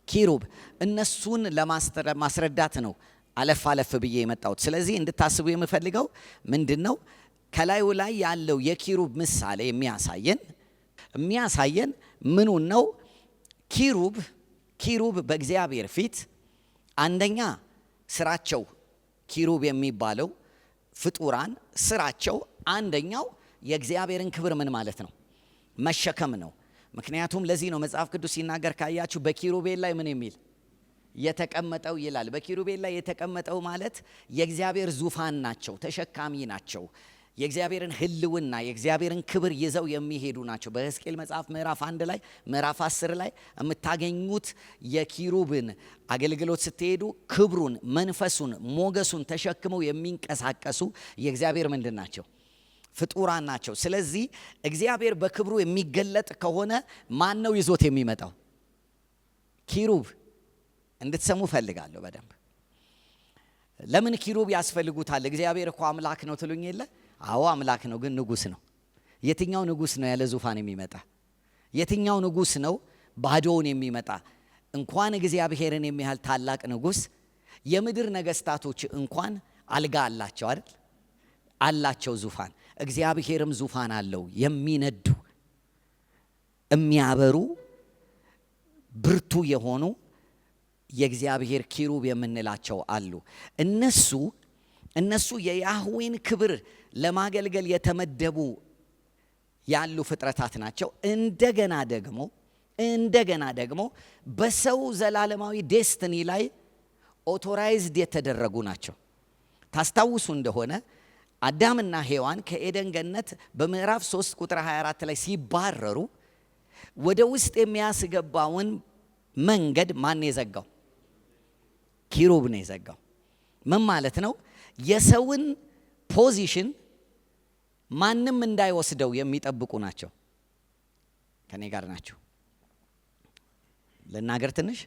ኪሩብ። እነሱን ለማስረዳት ነው አለፍ አለፍ ብዬ የመጣሁት። ስለዚህ እንድታስቡ የምፈልገው ምንድነው? ከላዩ ላይ ያለው የኪሩብ ምሳሌ የሚያሳየን ምኑን ነው? ኪሩብ በእግዚአብሔር ፊት አንደኛ ስራቸው ኪሩብ የሚባለው ፍጡራን ስራቸው አንደኛው የእግዚአብሔርን ክብር ምን ማለት ነው? መሸከም ነው። ምክንያቱም ለዚህ ነው መጽሐፍ ቅዱስ ሲናገር ካያችሁ በኪሩቤል ላይ ምን የሚል የተቀመጠው ይላል። በኪሩቤል ላይ የተቀመጠው ማለት የእግዚአብሔር ዙፋን ናቸው፣ ተሸካሚ ናቸው። የእግዚአብሔርን ህልውና የእግዚአብሔርን ክብር ይዘው የሚሄዱ ናቸው። በሕዝቅኤል መጽሐፍ ምዕራፍ 1 ላይ ምዕራፍ 10 ላይ የምታገኙት የኪሩብን አገልግሎት ስትሄዱ ክብሩን፣ መንፈሱን፣ ሞገሱን ተሸክመው የሚንቀሳቀሱ የእግዚአብሔር ምንድን ናቸው? ፍጡራን ናቸው። ስለዚህ እግዚአብሔር በክብሩ የሚገለጥ ከሆነ ማን ነው ይዞት የሚመጣው? ኪሩብ። እንድትሰሙ ፈልጋለሁ በደንብ። ለምን ኪሩብ ያስፈልጉታል? እግዚአብሔር እኮ አምላክ ነው ትሉኝ የለ? አዎ አምላክ ነው፣ ግን ንጉስ ነው። የትኛው ንጉስ ነው ያለ ዙፋን የሚመጣ? የትኛው ንጉስ ነው ባዶውን የሚመጣ? እንኳን እግዚአብሔርን የሚያህል ታላቅ ንጉስ የምድር ነገስታቶች እንኳን አልጋ አላቸው አይደል? አላቸው ዙፋን። እግዚአብሔርም ዙፋን አለው። የሚነዱ የሚያበሩ ብርቱ የሆኑ የእግዚአብሔር ኪሩብ የምንላቸው አሉ። እነሱ የያህዌን ክብር ለማገልገል የተመደቡ ያሉ ፍጥረታት ናቸው። እንደገና ደግሞ በሰው ዘላለማዊ ዴስትኒ ላይ ኦቶራይዝድ የተደረጉ ናቸው። ታስታውሱ እንደሆነ አዳምና ሔዋን ከኤደን ገነት በምዕራፍ 3 ቁጥር 24 ላይ ሲባረሩ ወደ ውስጥ የሚያስገባውን መንገድ ማን የዘጋው? ኪሩብ ነው የዘጋው። ምን ማለት ነው? የሰውን ፖዚሽን ማንም እንዳይወስደው የሚጠብቁ ናቸው። ከኔ ጋር ናቸው? ልናገር ትንሽ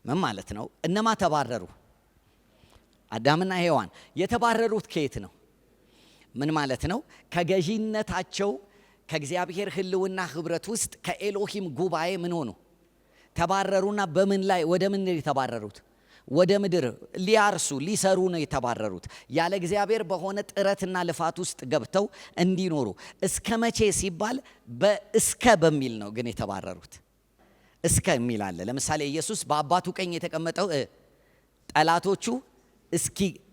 ምን ማለት ነው? እነማ ተባረሩ? አዳምና ሔዋን። የተባረሩት ከየት ነው? ምን ማለት ነው? ከገዢነታቸው ከእግዚአብሔር ሕልውና ህብረት ውስጥ ከኤሎሂም ጉባኤ ምን ሆኑ? ተባረሩና በምን ላይ ወደ ምን የተባረሩት? ወደ ምድር ሊያርሱ ሊሰሩ ነው የተባረሩት። ያለ እግዚአብሔር በሆነ ጥረትና ልፋት ውስጥ ገብተው እንዲኖሩ። እስከ መቼ ሲባል በእስከ በሚል ነው ግን የተባረሩት። እስከ የሚል አለ። ለምሳሌ ኢየሱስ በአባቱ ቀኝ የተቀመጠው ጠላቶቹ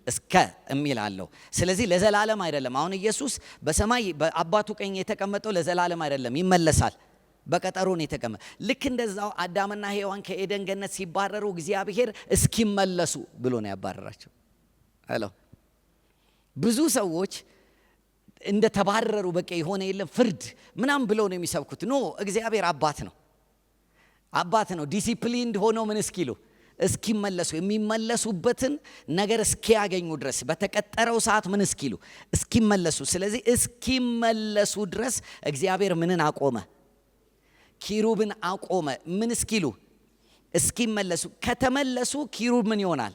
እስከ የሚል አለው። ስለዚህ ለዘላለም አይደለም። አሁን ኢየሱስ በሰማይ በአባቱ ቀኝ የተቀመጠው ለዘላለም አይደለም፣ ይመለሳል። በቀጠሮ ነው የተቀመጠ። ልክ እንደዛው አዳምና ሔዋን ከኤደን ገነት ሲባረሩ እግዚአብሔር እስኪመለሱ ብሎ ነው ያባረራቸው። አሎ ብዙ ሰዎች እንደ ተባረሩ በቃ የሆነ የለም ፍርድ ምናምን ብለው ነው የሚሰብኩት። ኖ እግዚአብሔር አባት ነው። ዲሲፕሊንድ ሆነው ምን እስኪሉ እስኪመለሱ የሚመለሱበትን ነገር እስኪያገኙ ድረስ በተቀጠረው ሰዓት ምን እስኪሉ እስኪመለሱ። ስለዚህ እስኪመለሱ ድረስ እግዚአብሔር ምንን አቆመ? ኪሩብን አቆመ። ምን እስኪሉ እስኪመለሱ። ከተመለሱ ኪሩብ ምን ይሆናል?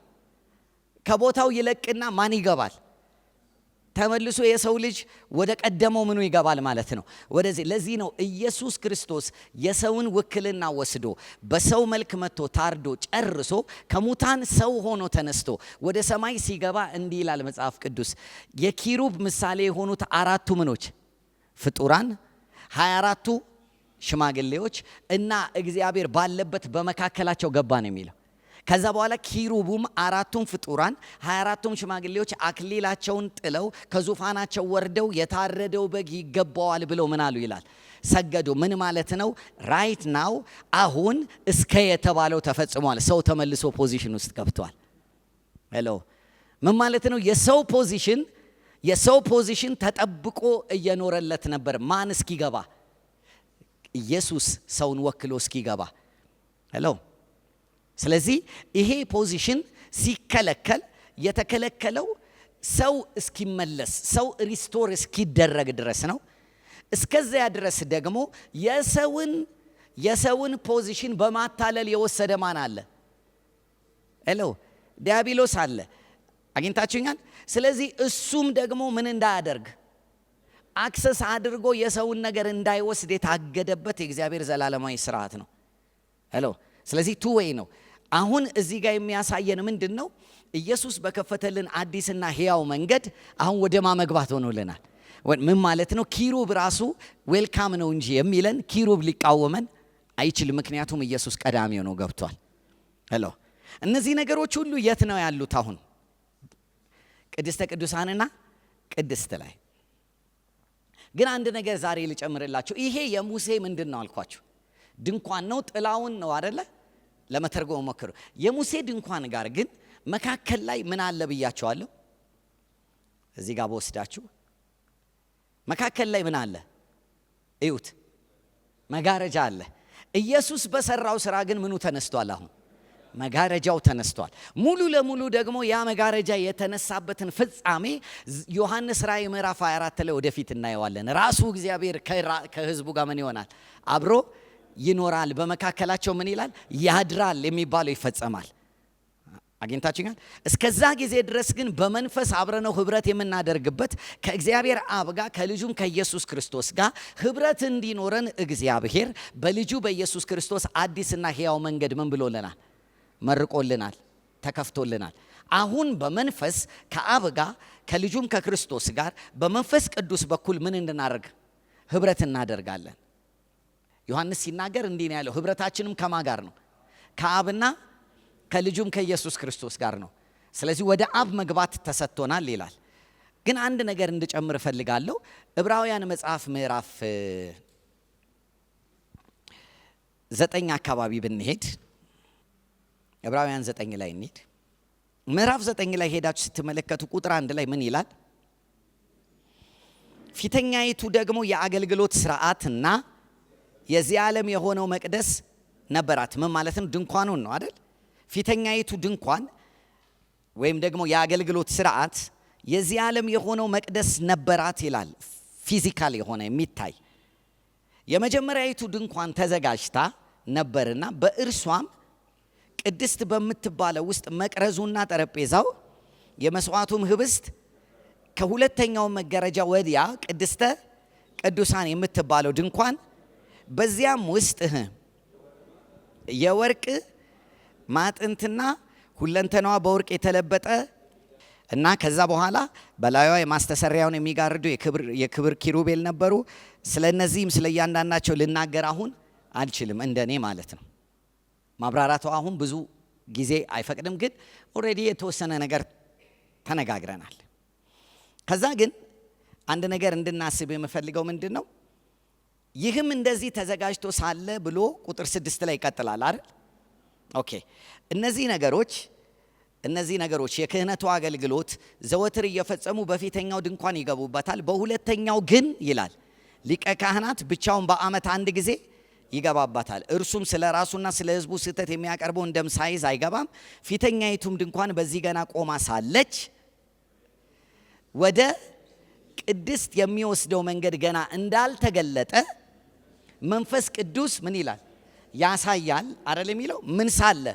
ከቦታው ይለቅና ማን ይገባል? ተመልሶ የሰው ልጅ ወደ ቀደመው ምኑ ይገባል ማለት ነው፣ ወደዚህ። ለዚህ ነው ኢየሱስ ክርስቶስ የሰውን ውክልና ወስዶ በሰው መልክ መጥቶ ታርዶ ጨርሶ ከሙታን ሰው ሆኖ ተነስቶ ወደ ሰማይ ሲገባ እንዲህ ይላል መጽሐፍ ቅዱስ። የኪሩብ ምሳሌ የሆኑት አራቱ ምኖች ፍጡራን 24ቱ ሽማግሌዎች እና እግዚአብሔር ባለበት በመካከላቸው ገባ ነው የሚለው። ከዛ በኋላ ኪሩቡም አራቱም ፍጡራን 24ቱም ሽማግሌዎች አክሊላቸውን ጥለው ከዙፋናቸው ወርደው የታረደው በግ ይገባዋል ብለው ምን አሉ ይላል? ሰገዱ። ምን ማለት ነው? ራይት ናው አሁን እስከ የተባለው ተፈጽሟል። ሰው ተመልሶ ፖዚሽን ውስጥ ገብቷል። ሄሎ ምን ማለት ነው? የሰው ፖዚሽን ተጠብቆ እየኖረለት ነበር። ማን እስኪገባ? ኢየሱስ ሰውን ወክሎ እስኪገባ። ሄሎ ስለዚህ ይሄ ፖዚሽን ሲከለከል የተከለከለው ሰው እስኪመለስ ሰው ሪስቶር እስኪደረግ ድረስ ነው። እስከዚያ ድረስ ደግሞ የሰውን ፖዚሽን በማታለል የወሰደ ማን አለ? ሄሎ ዲያብሎስ አለ። አግኝታችሁኛል? ስለዚህ እሱም ደግሞ ምን እንዳያደርግ አክሰስ አድርጎ የሰውን ነገር እንዳይወስድ የታገደበት የእግዚአብሔር ዘላለማዊ ስርዓት ነው። ሄሎ ስለዚህ ቱ ዌይ ነው። አሁን እዚህ ጋር የሚያሳየን ምንድን ነው? ኢየሱስ በከፈተልን አዲስና ሕያው መንገድ አሁን ወደ ማመግባት ሆኖልናል። ምን ማለት ነው? ኪሩብ ራሱ ዌልካም ነው እንጂ የሚለን ኪሩብ ሊቃወመን አይችልም። ምክንያቱም ኢየሱስ ቀዳሚ ሆኖ ገብቷል። ሄሎ እነዚህ ነገሮች ሁሉ የት ነው ያሉት? አሁን ቅድስተ ቅዱሳንና ቅድስት ላይ። ግን አንድ ነገር ዛሬ ልጨምርላችሁ። ይሄ የሙሴ ምንድን ነው አልኳችሁ? ድንኳን ነው፣ ጥላውን ነው አይደለ? ለመተርጎም ሞክሩ። የሙሴ ድንኳን ጋር ግን መካከል ላይ ምን አለ ብያቸዋለሁ? እዚህ ጋር በወስዳችሁ መካከል ላይ ምን አለ? እዩት፣ መጋረጃ አለ። ኢየሱስ በሰራው ስራ ግን ምኑ ተነስቷል? አሁን መጋረጃው ተነስቷል። ሙሉ ለሙሉ ደግሞ ያ መጋረጃ የተነሳበትን ፍጻሜ ዮሐንስ ራእይ ምዕራፍ 24 ላይ ወደፊት እናየዋለን። ራሱ እግዚአብሔር ከህዝቡ ጋር ምን ይሆናል? አብሮ ይኖራል። በመካከላቸው ምን ይላል? ያድራል የሚባለው ይፈጸማል። አግኝታችሁኛል? እስከዛ ጊዜ ድረስ ግን በመንፈስ አብረነው ህብረት የምናደርግበት ከእግዚአብሔር አብ ጋር ከልጁም ከኢየሱስ ክርስቶስ ጋር ህብረት እንዲኖረን እግዚአብሔር በልጁ በኢየሱስ ክርስቶስ አዲስና ሕያው መንገድ ምን ብሎልናል? መርቆልናል፣ ተከፍቶልናል። አሁን በመንፈስ ከአብ ጋር ከልጁም ከክርስቶስ ጋር በመንፈስ ቅዱስ በኩል ምን እንድናደርግ? ህብረት እናደርጋለን። ዮሐንስ ሲናገር እንዲህ ነው ያለው፣ ህብረታችንም ከማ ጋር ነው? ከአብና ከልጁም ከኢየሱስ ክርስቶስ ጋር ነው። ስለዚህ ወደ አብ መግባት ተሰጥቶናል ይላል። ግን አንድ ነገር እንድጨምር እፈልጋለሁ። ዕብራውያን መጽሐፍ ምዕራፍ 9 አካባቢ ብንሄድ፣ ዕብራውያን 9 ላይ እንሂድ። ምዕራፍ 9 ላይ ሄዳችሁ ስትመለከቱ ቁጥር 1 ላይ ምን ይላል? ፊተኛይቱ ደግሞ የአገልግሎት ስርዓትና የዚህ ዓለም የሆነው መቅደስ ነበራት። ምን ማለት ነው? ድንኳኑን ነው አይደል? ፊተኛይቱ ድንኳን ወይም ደግሞ የአገልግሎት ስርዓት የዚህ ዓለም የሆነው መቅደስ ነበራት ይላል። ፊዚካል የሆነ የሚታይ የመጀመሪያይቱ ድንኳን ተዘጋጅታ ነበርና በእርሷም ቅድስት በምትባለው ውስጥ መቅረዙና ጠረጴዛው የመስዋዕቱም ህብስት ከሁለተኛው መጋረጃ ወዲያ ቅድስተ ቅዱሳን የምትባለው ድንኳን በዚያም ውስጥ የወርቅ ማጥንትና ሁለንተናዋ በወርቅ የተለበጠ እና ከዛ በኋላ በላዩዋ የማስተሰሪያውን የሚጋርዱ የክብር ኪሩቤል ነበሩ። ስለነዚህም ስለ እያንዳንዳቸው ልናገር አሁን አልችልም፣ እንደኔ ማለት ነው። ማብራራቱ አሁን ብዙ ጊዜ አይፈቅድም፣ ግን ኦልሬዲ የተወሰነ ነገር ተነጋግረናል። ከዛ ግን አንድ ነገር እንድናስብ የምፈልገው ምንድን ነው? ይህም እንደዚህ ተዘጋጅቶ ሳለ ብሎ ቁጥር 6 ላይ ይቀጥላል አይደል? ኦኬ። እነዚህ ነገሮች የክህነቱ አገልግሎት ዘወትር እየፈጸሙ በፊተኛው ድንኳን ይገቡበታል። በሁለተኛው ግን ይላል ሊቀ ካህናት ብቻውን በዓመት አንድ ጊዜ ይገባባታል። እርሱም ስለ ራሱና ስለ ሕዝቡ ስህተት የሚያቀርበውን ደም ሳይዝ አይገባም። ፊተኛይቱም ድንኳን በዚህ ገና ቆማ ሳለች ወደ ቅድስት የሚወስደው መንገድ ገና እንዳልተገለጠ መንፈስ ቅዱስ ምን ይላል? ያሳያል አይደል የሚለው? ምን ሳለ?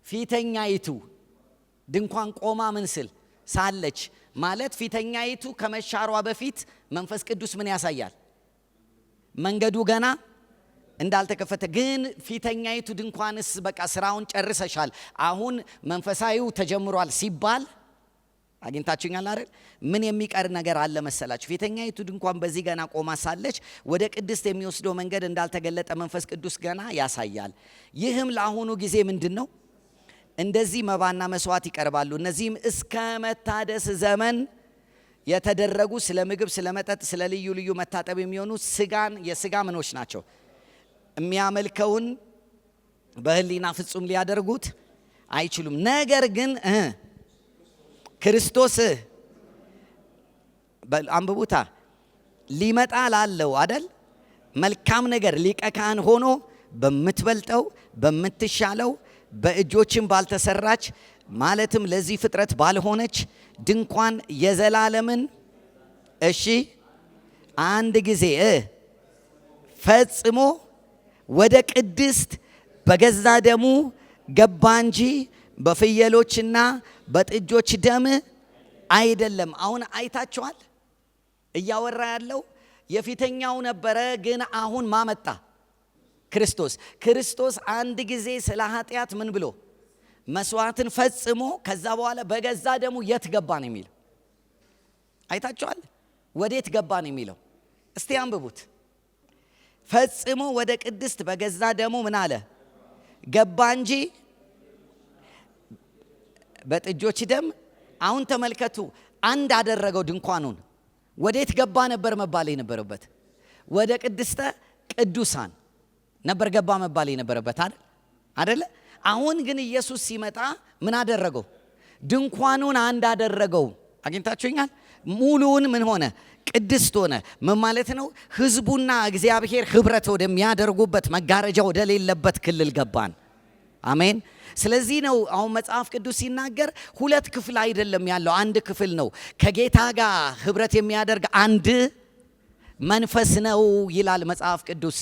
ፊተኛይቱ ድንኳን ቆማ ምን ስል ሳለች ማለት ፊተኛይቱ ከመሻሯ በፊት መንፈስ ቅዱስ ምን ያሳያል? መንገዱ ገና እንዳልተከፈተ። ግን ፊተኛይቱ ድንኳንስ በቃ ስራውን ጨርሰሻል፣ አሁን መንፈሳዊው ተጀምሯል ሲባል አግኝታችሁኛል አይደል? ምን የሚቀር ነገር አለ መሰላችሁ? ፊተኛይቱ ድንኳን በዚህ ገና ቆማ ሳለች ወደ ቅድስት የሚወስደው መንገድ እንዳልተገለጠ መንፈስ ቅዱስ ገና ያሳያል። ይህም ለአሁኑ ጊዜ ምንድን ነው? እንደዚህ መባና መስዋዕት ይቀርባሉ። እነዚህም እስከ መታደስ ዘመን የተደረጉ ስለ ምግብ፣ ስለ መጠጥ፣ ስለ ልዩ ልዩ መታጠብ የሚሆኑ የስጋ ምኖች ናቸው። የሚያመልከውን በህሊና ፍጹም ሊያደርጉት አይችሉም። ነገር ግን ክርስቶስ አንብቡታ ሊመጣ ላለው አደል መልካም ነገር ሊቀ ካህን ሆኖ በምትበልጠው በምትሻለው በእጆችም ባልተሰራች ማለትም ለዚህ ፍጥረት ባልሆነች ድንኳን የዘላለምን አንድ ጊዜ ፈጽሞ ወደ ቅድስት በገዛ ደሙ ገባ እንጂ በፍየሎችና በጥጆች ደም አይደለም። አሁን አይታችኋል። እያወራ ያለው የፊተኛው ነበረ፣ ግን አሁን ማመጣ ክርስቶስ አንድ ጊዜ ስለ ኃጢአት ምን ብሎ መስዋዕትን ፈጽሞ ከዛ በኋላ በገዛ ደሙ የት ገባ ነው የሚለው። አይታችኋል። ወዴት ገባ ነው የሚለው? እስቲ አንብቡት። ፈጽሞ ወደ ቅድስት በገዛ ደሙ ምን አለ? ገባ እንጂ በጥጆች ደም። አሁን ተመልከቱ፣ አንድ አደረገው ድንኳኑን። ወዴት ገባ ነበር መባል የነበረበት? ወደ ቅድስተ ቅዱሳን ነበር ገባ መባል የነበረበት አይደለ? አሁን ግን ኢየሱስ ሲመጣ ምን አደረገው? ድንኳኑን አንድ አደረገው። አግኝታችሁኛል? ሙሉውን ምን ሆነ? ቅድስት ሆነ። ምን ማለት ነው? ህዝቡና እግዚአብሔር ህብረት ወደሚያደርጉበት መጋረጃ ወደሌለበት ክልል ገባን። አሜን። ስለዚህ ነው አሁን መጽሐፍ ቅዱስ ሲናገር ሁለት ክፍል አይደለም ያለው፣ አንድ ክፍል ነው። ከጌታ ጋር ህብረት የሚያደርግ አንድ መንፈስ ነው ይላል መጽሐፍ ቅዱስ።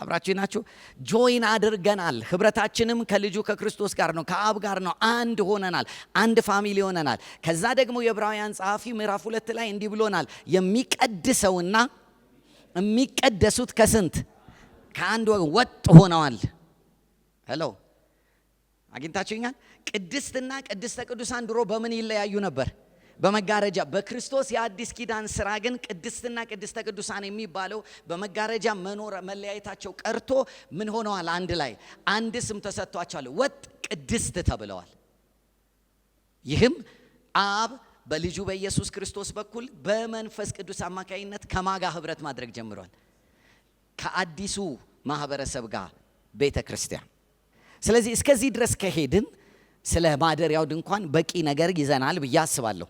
አብራችሁ ናችሁ? ጆይን አድርገናል። ህብረታችንም ከልጁ ከክርስቶስ ጋር ነው፣ ከአብ ጋር ነው። አንድ ሆነናል፣ አንድ ፋሚሊ ሆነናል። ከዛ ደግሞ የዕብራውያን ጸሐፊ ምዕራፍ 2 ላይ እንዲህ ብሎናል፣ የሚቀድሰውና የሚቀደሱት ከስንት? ከአንድ ወጥ ሆነዋል። ሄሎ አግኝታችሁኛል? ቅድስትና ቅድስተ ቅዱሳን ድሮ በምን ይለያዩ ነበር? በመጋረጃ። በክርስቶስ የአዲስ ኪዳን ስራ ግን ቅድስትና ቅድስተ ቅዱሳን የሚባለው በመጋረጃ መኖር መለያየታቸው ቀርቶ ምን ሆነዋል? አንድ ላይ አንድ ስም ተሰጥቷቸዋል። ወጥ ቅድስት ተብለዋል። ይህም አብ በልጁ በኢየሱስ ክርስቶስ በኩል በመንፈስ ቅዱስ አማካይነት ከማጋ ህብረት ማድረግ ጀምሯል፣ ከአዲሱ ማህበረሰብ ጋር ቤተ ክርስቲያን። ስለዚህ እስከዚህ ድረስ ከሄድን ስለ ማደሪያው ድንኳን በቂ ነገር ይዘናል ብዬ አስባለሁ።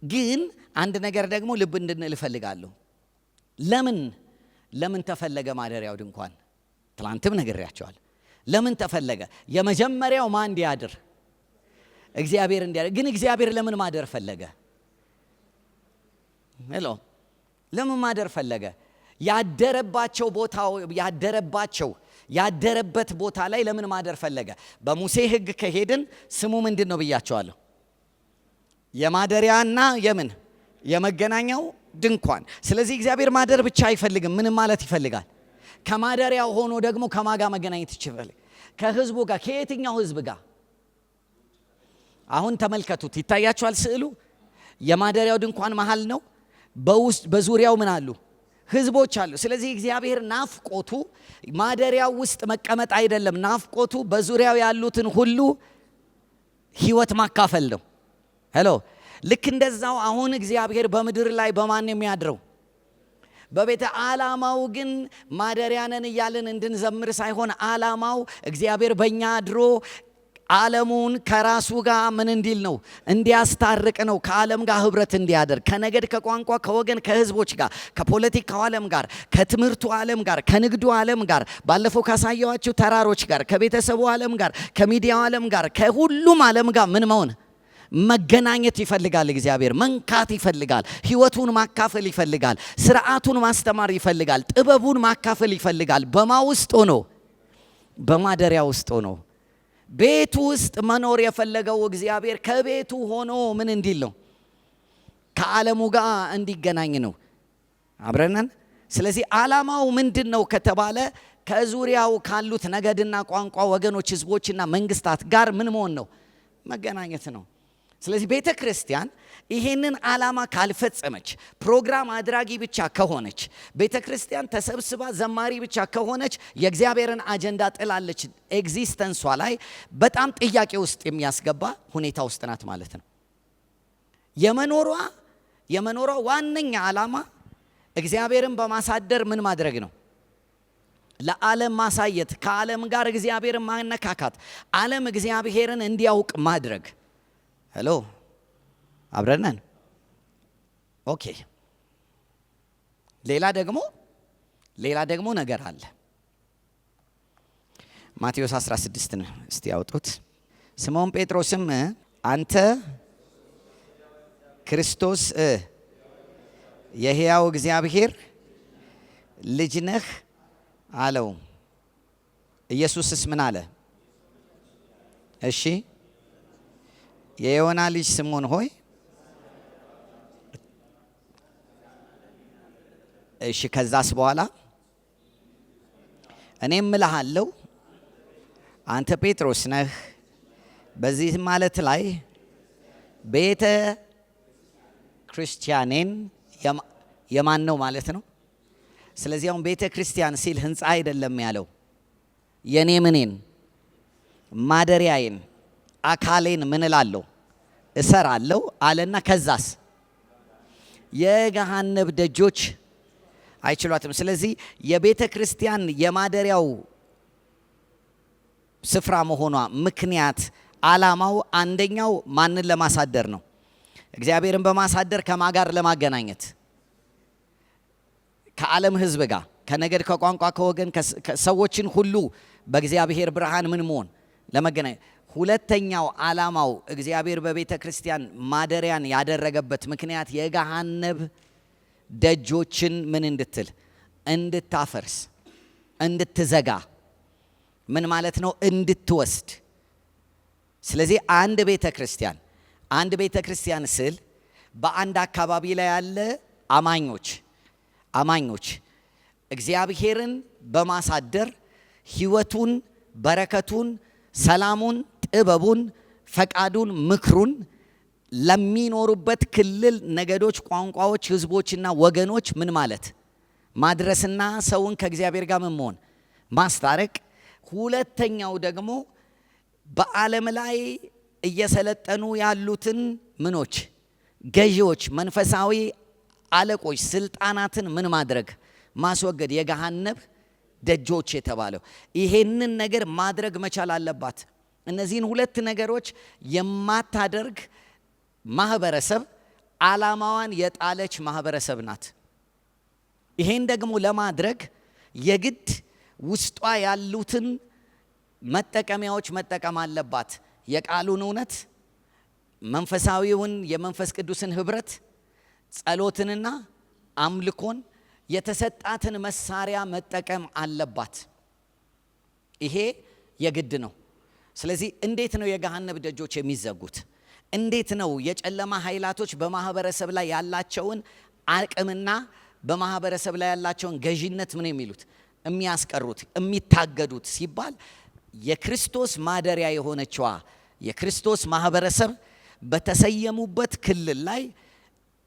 ግን አንድ ነገር ደግሞ ልብ እንድንል እፈልጋለሁ። ለምን ተፈለገ ማደሪያው ድንኳን? ትላንትም ነግሬያቸዋል። ለምን ተፈለገ? የመጀመሪያው ማን እንዲያድር? እግዚአብሔር እንዲያድር። ግን እግዚአብሔር ለምን ማደር ፈለገ? ለምን ማደር ፈለገ? ያደረበት ቦታ ላይ ለምን ማደር ፈለገ? በሙሴ ሕግ ከሄድን ስሙ ምንድን ነው ብያቸዋለሁ? የማደሪያና የመገናኛው ድንኳን። ስለዚህ እግዚአብሔር ማደር ብቻ አይፈልግም። ምንም ማለት ይፈልጋል? ከማደሪያው ሆኖ ደግሞ ከማጋ መገናኘት ይችላል። ከህዝቡ ጋር። ከየትኛው ህዝብ ጋር? አሁን ተመልከቱት፣ ይታያችኋል ስዕሉ። የማደሪያው ድንኳን መሃል ነው። በዙሪያው ምን አሉ? ህዝቦች አሉ። ስለዚህ እግዚአብሔር ናፍቆቱ ማደሪያው ውስጥ መቀመጥ አይደለም። ናፍቆቱ በዙሪያው ያሉትን ሁሉ ህይወት ማካፈል ነው። ሄሎ። ልክ እንደዛው አሁን እግዚአብሔር በምድር ላይ በማን የሚያድረው? በቤተ ዓላማው ግን ማደሪያ ነን እያልን እንድንዘምር ሳይሆን ዓላማው እግዚአብሔር በእኛ አድሮ ዓለሙን ከራሱ ጋር ምን እንዲል ነው? እንዲያስታርቅ ነው። ከዓለም ጋር ህብረት እንዲያደርግ፣ ከነገድ፣ ከቋንቋ፣ ከወገን፣ ከህዝቦች ጋር፣ ከፖለቲካው ዓለም ጋር፣ ከትምህርቱ ዓለም ጋር፣ ከንግዱ ዓለም ጋር፣ ባለፈው ካሳየዋችሁ ተራሮች ጋር፣ ከቤተሰቡ ዓለም ጋር፣ ከሚዲያው ዓለም ጋር፣ ከሁሉም ዓለም ጋር ምን መሆን መገናኘት ይፈልጋል። እግዚአብሔር መንካት ይፈልጋል። ህይወቱን ማካፈል ይፈልጋል። ስርዓቱን ማስተማር ይፈልጋል። ጥበቡን ማካፈል ይፈልጋል። በማ ውስጥ ሆኖ? በማደሪያ ውስጥ ሆኖ። ቤቱ ውስጥ መኖር የፈለገው እግዚአብሔር ከቤቱ ሆኖ ምን እንዲል ነው? ከዓለሙ ጋር እንዲገናኝ ነው። አብረነን። ስለዚህ ዓላማው ምንድን ነው ከተባለ ከዙሪያው ካሉት ነገድና ቋንቋ፣ ወገኖች፣ ህዝቦችና መንግስታት ጋር ምን መሆን ነው? መገናኘት ነው። ስለዚህ ቤተ ክርስቲያን ይሄንን ዓላማ ካልፈጸመች፣ ፕሮግራም አድራጊ ብቻ ከሆነች፣ ቤተ ክርስቲያን ተሰብስባ ዘማሪ ብቻ ከሆነች የእግዚአብሔርን አጀንዳ ጥላለች። ኤግዚስተንሷ ላይ በጣም ጥያቄ ውስጥ የሚያስገባ ሁኔታ ውስጥ ናት ማለት ነው። የመኖሯ ዋነኛ ዓላማ እግዚአብሔርን በማሳደር ምን ማድረግ ነው? ለዓለም ማሳየት፣ ከዓለም ጋር እግዚአብሔርን ማነካካት፣ ዓለም እግዚአብሔርን እንዲያውቅ ማድረግ። ሄሎ፣ አብረነን። ኦኬ። ሌላ ደግሞ ነገር አለ። ማቴዎስ 16ን እስቲ ያውጡት። ስምዖን ጴጥሮስም አንተ ክርስቶስ የሕያው እግዚአብሔር ልጅ ነህ አለው። ኢየሱስስ ምን አለ? እሺ የዮና ልጅ ስምዖን ሆይ፣ እሺ ከዛስ በኋላ እኔም እልሃለሁ አንተ ጴጥሮስ ነህ፣ በዚህ ማለት ላይ ቤተ ክርስቲያኔን የማን ነው ማለት ነው? ስለዚህ አሁን ቤተ ክርስቲያን ሲል ህንፃ አይደለም ያለው፣ የኔ ምኔን ማደሪያዬን አካሌን ምን እላለሁ እሰራለሁ አለና ከዛስ የገሃነብ ደጆች አይችሏትም። ስለዚህ የቤተ ክርስቲያን የማደሪያው ስፍራ መሆኗ ምክንያት ዓላማው አንደኛው ማንን ለማሳደር ነው? እግዚአብሔርን በማሳደር ከማጋር ለማገናኘት፣ ከዓለም ህዝብ ጋር፣ ከነገድ፣ ከቋንቋ፣ ከወገን ሰዎችን ሁሉ በእግዚአብሔር ብርሃን ምን መሆን ለመገናኘት። ሁለተኛው ዓላማው እግዚአብሔር በቤተ ክርስቲያን ማደሪያን ያደረገበት ምክንያት የገሃነብ ደጆችን ምን እንድትል እንድታፈርስ፣ እንድትዘጋ። ምን ማለት ነው? እንድትወስድ። ስለዚህ አንድ ቤተ ክርስቲያን ስል በአንድ አካባቢ ላይ ያለ አማኞች እግዚአብሔርን በማሳደር ህይወቱን፣ በረከቱን፣ ሰላሙን፣ ጥበቡን፣ ፈቃዱን፣ ምክሩን ለሚኖሩበት ክልል፣ ነገዶች፣ ቋንቋዎች፣ ህዝቦችና ወገኖች ምን ማለት ማድረስና ሰውን ከእግዚአብሔር ጋር ምን መሆን ማስታረቅ። ሁለተኛው ደግሞ በዓለም ላይ እየሰለጠኑ ያሉትን ምኖች ገዢዎች፣ መንፈሳዊ አለቆች፣ ስልጣናትን ምን ማድረግ ማስወገድ። የገሃነብ ደጆች የተባለው ይሄንን ነገር ማድረግ መቻል አለባት። እነዚህን ሁለት ነገሮች የማታደርግ ማህበረሰብ ዓላማዋን የጣለች ማህበረሰብ ናት። ይሄን ደግሞ ለማድረግ የግድ ውስጧ ያሉትን መጠቀሚያዎች መጠቀም አለባት። የቃሉን እውነት፣ መንፈሳዊውን የመንፈስ ቅዱስን ህብረት፣ ጸሎትንና አምልኮን፣ የተሰጣትን መሳሪያ መጠቀም አለባት። ይሄ የግድ ነው። ስለዚህ እንዴት ነው የገሃነም ደጆች የሚዘጉት? እንዴት ነው የጨለማ ኃይላቶች በማህበረሰብ ላይ ያላቸውን አቅምና በማህበረሰብ ላይ ያላቸውን ገዢነት ምን የሚሉት የሚያስቀሩት የሚታገዱት ሲባል የክርስቶስ ማደሪያ የሆነችዋ የክርስቶስ ማህበረሰብ በተሰየሙበት ክልል ላይ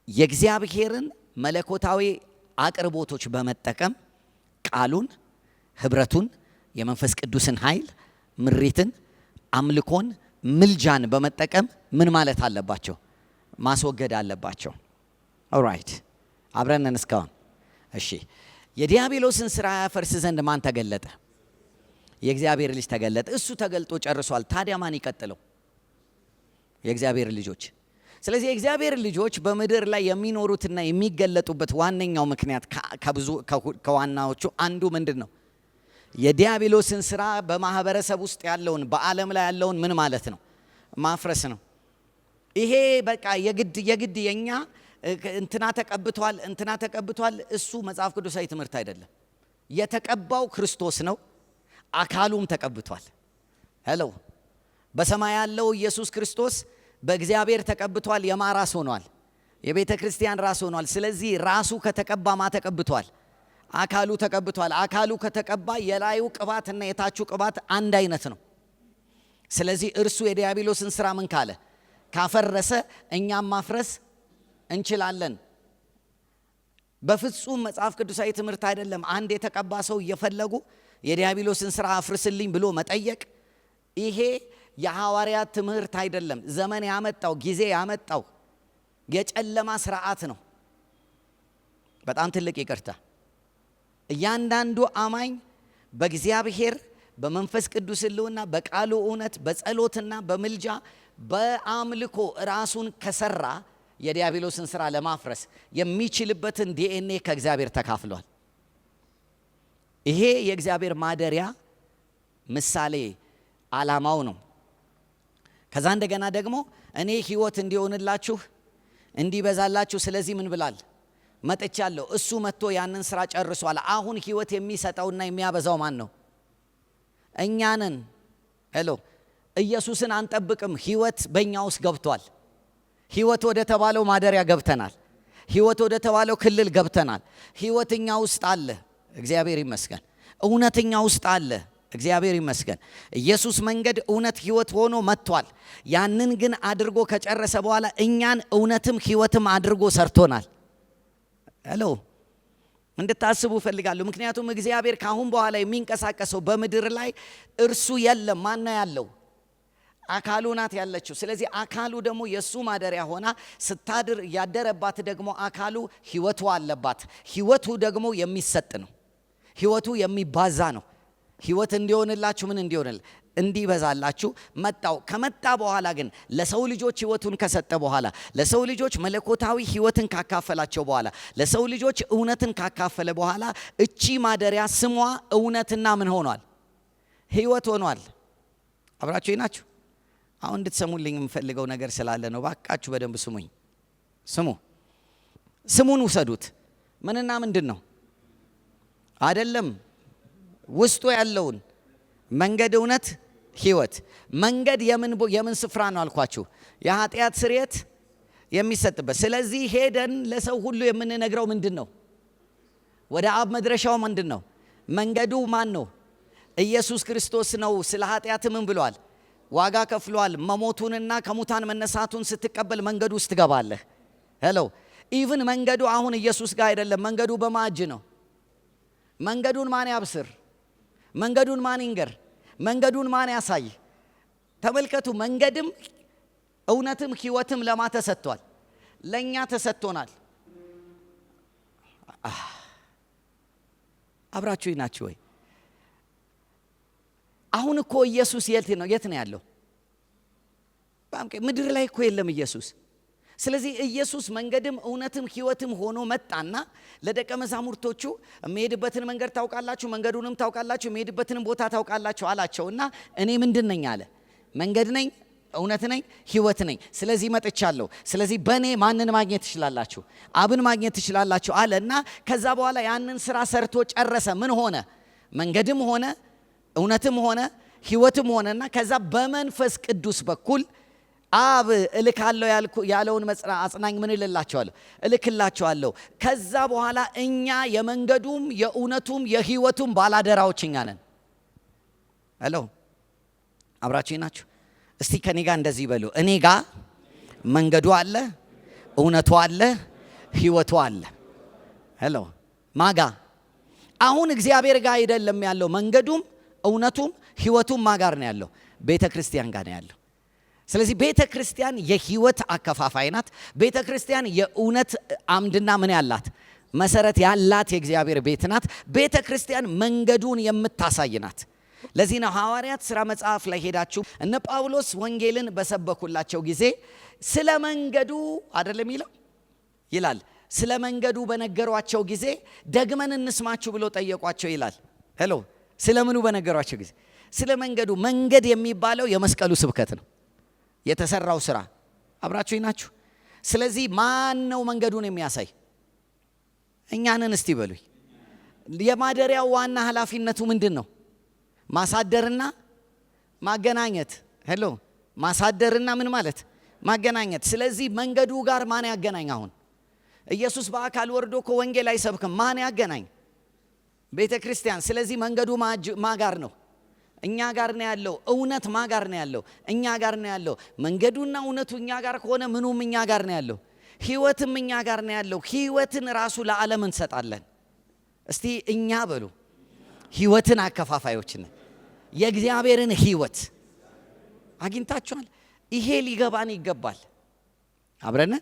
የእግዚአብሔርን መለኮታዊ አቅርቦቶች በመጠቀም ቃሉን፣ ህብረቱን፣ የመንፈስ ቅዱስን ኃይል፣ ምሪትን፣ አምልኮን፣ ምልጃን በመጠቀም ምን ማለት አለባቸው? ማስወገድ አለባቸው። ኦልራይት አብረን እስካሁን እሺ። የዲያብሎስን ስራ ያፈርስ ዘንድ ማን ተገለጠ? የእግዚአብሔር ልጅ ተገለጠ። እሱ ተገልጦ ጨርሷል። ታዲያ ማን ይቀጥለው? የእግዚአብሔር ልጆች። ስለዚህ የእግዚአብሔር ልጆች በምድር ላይ የሚኖሩትና የሚገለጡበት ዋነኛው ምክንያት ከዋናዎቹ አንዱ ምንድን ነው? የዲያብሎስን ስራ በማህበረሰብ ውስጥ ያለውን በዓለም ላይ ያለውን ምን ማለት ነው? ማፍረስ ነው። ይሄ በቃ የግድ የኛ እንትና ተቀብቷል። እሱ መጽሐፍ ቅዱሳዊ ትምህርት አይደለም። የተቀባው ክርስቶስ ነው። አካሉም ተቀብቷል። ሄሎ በሰማይ ያለው ኢየሱስ ክርስቶስ በእግዚአብሔር ተቀብቷል። የማ ራስ ሆኗል? የቤተ ክርስቲያን ራስ ሆኗል። ስለዚህ ራሱ ከተቀባ ማ ተቀብቷል? አካሉ ተቀብቷል። አካሉ ከተቀባ የላዩ ቅባትና የታቹ ቅባት አንድ አይነት ነው። ስለዚህ እርሱ የዲያብሎስን ስራ ምን ካለ ካፈረሰ እኛም ማፍረስ እንችላለን። በፍጹም መጽሐፍ ቅዱሳዊ ትምህርት አይደለም። አንድ የተቀባ ሰው እየፈለጉ የዲያብሎስን ስራ አፍርስልኝ ብሎ መጠየቅ ይሄ የሐዋርያት ትምህርት አይደለም። ዘመን ያመጣው ጊዜ ያመጣው የጨለማ ስርዓት ነው። በጣም ትልቅ ይቅርታ። እያንዳንዱ አማኝ በእግዚአብሔር በመንፈስ ቅዱስ ሕልውና በቃሉ እውነት በጸሎትና በምልጃ በአምልኮ ራሱን ከሰራ የዲያብሎስን ስራ ለማፍረስ የሚችልበትን ዲኤንኤ ከእግዚአብሔር ተካፍሏል። ይሄ የእግዚአብሔር ማደሪያ ምሳሌ ዓላማው ነው። ከዛ እንደገና ደግሞ እኔ ህይወት እንዲሆንላችሁ እንዲበዛላችሁ ስለዚህ ምን ብላል መጥቻለሁ። እሱ መጥቶ ያንን ስራ ጨርሷል። አሁን ህይወት የሚሰጠውና የሚያበዛው ማን ነው? እኛ ነን። ሄሎ ኢየሱስን አንጠብቅም። ህይወት በእኛ ውስጥ ገብቷል። ህይወት ወደ ተባለው ማደሪያ ገብተናል። ህይወት ወደ ተባለው ክልል ገብተናል። ህይወት እኛ ውስጥ አለ። እግዚአብሔር ይመስገን። እውነተኛ ውስጥ አለ። እግዚአብሔር ይመስገን። ኢየሱስ መንገድ፣ እውነት፣ ህይወት ሆኖ መጥቷል። ያንን ግን አድርጎ ከጨረሰ በኋላ እኛን እውነትም ህይወትም አድርጎ ሰርቶናል። ሄሎ እንድታስቡ እፈልጋለሁ። ምክንያቱም እግዚአብሔር ካሁን በኋላ የሚንቀሳቀሰው በምድር ላይ እርሱ የለም። ማን ያለው? አካሉ ናት ያለችው። ስለዚህ አካሉ ደግሞ የሱ ማደሪያ ሆና ስታድር ያደረባት ደግሞ አካሉ ህይወቱ አለባት። ህይወቱ ደግሞ የሚሰጥ ነው። ህይወቱ የሚባዛ ነው። ህይወት እንዲሆንላችሁ ምን እንዲሆንል እንዲበዛላችሁ መጣው። ከመጣ በኋላ ግን ለሰው ልጆች ህይወቱን ከሰጠ በኋላ ለሰው ልጆች መለኮታዊ ህይወትን ካካፈላቸው በኋላ ለሰው ልጆች እውነትን ካካፈለ በኋላ እቺ ማደሪያ ስሟ እውነትና ምን ሆኗል? ህይወት ሆኗል። አብራችሁ ናችሁ? አሁን እንድትሰሙልኝ የምፈልገው ነገር ስላለ ነው። ባካችሁ በደንብ ስሙኝ። ስሙን ውሰዱት። ምንና ምንድን ነው? አይደለም ውስጡ ያለውን መንገድ፣ እውነት፣ ህይወት። መንገድ የምን ስፍራ ነው አልኳችሁ? የኃጢአት ስርየት የሚሰጥበት። ስለዚህ ሄደን ለሰው ሁሉ የምንነግረው ምንድን ነው? ወደ አብ መድረሻው ምንድን ነው? መንገዱ ማን ነው? ኢየሱስ ክርስቶስ ነው። ስለ ኃጢአት ምን ብሏል? ዋጋ ከፍሏል። መሞቱንና ከሙታን መነሳቱን ስትቀበል መንገዱ ውስጥ ትገባለህ። ሄሎ ኢቭን መንገዱ አሁን ኢየሱስ ጋር አይደለም። መንገዱ በማጅ ነው። መንገዱን ማን ያብስር? መንገዱን ማን ይንገር? መንገዱን ማን ያሳይ? ተመልከቱ። መንገድም እውነትም ህይወትም ለማ ተሰጥቷል? ለኛ ተሰጥቶናል። አብራችሁ ናችሁ ወይ? አሁን እኮ ኢየሱስ የት ነው ያለው? ምድር ላይ እኮ የለም ኢየሱስ። ስለዚህ ኢየሱስ መንገድም እውነትም ህይወትም ሆኖ መጣና ለደቀ መዛሙርቶቹ የሚሄድበትን መንገድ ታውቃላችሁ፣ መንገዱንም ታውቃላችሁ፣ የሚሄድበትንም ቦታ ታውቃላችሁ አላቸውና እኔ ምንድን ነኝ አለ? መንገድ ነኝ፣ እውነት ነኝ፣ ሕይወት ነኝ። ስለዚህ መጥቻለሁ። ስለዚህ በእኔ ማንን ማግኘት ትችላላችሁ? አብን ማግኘት ትችላላችሁ አለ እና ከዛ በኋላ ያንን ስራ ሰርቶ ጨረሰ። ምን ሆነ? መንገድም ሆነ እውነትም ሆነ ሕይወትም ሆነና ከዛ በመንፈስ ቅዱስ በኩል አብ እልካለሁ ያለውን አጽናኝ ምን እልላቸዋለሁ? እልክላቸዋለሁ። ከዛ በኋላ እኛ የመንገዱም የእውነቱም የሕይወቱም ባላደራዎች እኛ ነን። ሄሎ አብራችሁ ናችሁ? እስቲ ከኔ ጋር እንደዚህ በሉ። እኔ ጋር መንገዱ አለ፣ እውነቱ አለ፣ ሕይወቱ አለ። ሄሎ ማጋ አሁን እግዚአብሔር ጋር አይደለም ያለው። መንገዱም እውነቱም ሕይወቱም ማጋር ነው ያለው? ቤተ ክርስቲያን ጋር ነው ያለው። ስለዚህ ቤተ ክርስቲያን የሕይወት አከፋፋይ ናት። ቤተ ክርስቲያን የእውነት አምድና ምን ያላት መሰረት ያላት የእግዚአብሔር ቤት ናት። ቤተ ክርስቲያን መንገዱን የምታሳይ ናት። ለዚህ ነው ሐዋርያት ሥራ መጽሐፍ ላይ ሄዳችሁ እነ ጳውሎስ ወንጌልን በሰበኩላቸው ጊዜ ስለ መንገዱ አይደለም ይላል። ስለ መንገዱ በነገሯቸው ጊዜ ደግመን እንስማችሁ ብሎ ጠየቋቸው ይላል። ሄሎ ስለምኑ በነገሯቸው ጊዜ? ስለ መንገዱ። መንገድ የሚባለው የመስቀሉ ስብከት ነው፣ የተሰራው ስራ። አብራችሁ ናችሁ? ስለዚህ ማን ነው መንገዱን የሚያሳይ? እኛንን እስቲ በሉኝ። የማደሪያው ዋና ኃላፊነቱ ምንድን ነው? ማሳደርና ማገናኘት። ሄሎ ማሳደርና ምን ማለት? ማገናኘት። ስለዚህ መንገዱ ጋር ማን ያገናኝ? አሁን ኢየሱስ በአካል ወርዶ እኮ ወንጌል አይሰብክም። ማን ያገናኝ? ቤተ ክርስቲያን። ስለዚህ መንገዱ ማጋር ነው? እኛ ጋር ነው ያለው። እውነት ማጋር ነው ያለው? እኛ ጋር ነው ያለው። መንገዱና እውነቱ እኛ ጋር ከሆነ ምኑም እኛ ጋር ነው ያለው። ሕይወትም እኛ ጋር ነው ያለው። ሕይወትን ራሱ ለዓለም እንሰጣለን። እስቲ እኛ በሉ። ሕይወትን አከፋፋዮች ነን። የእግዚአብሔርን ሕይወት አግኝታችኋል? ይሄ ሊገባን ይገባል። አብረን።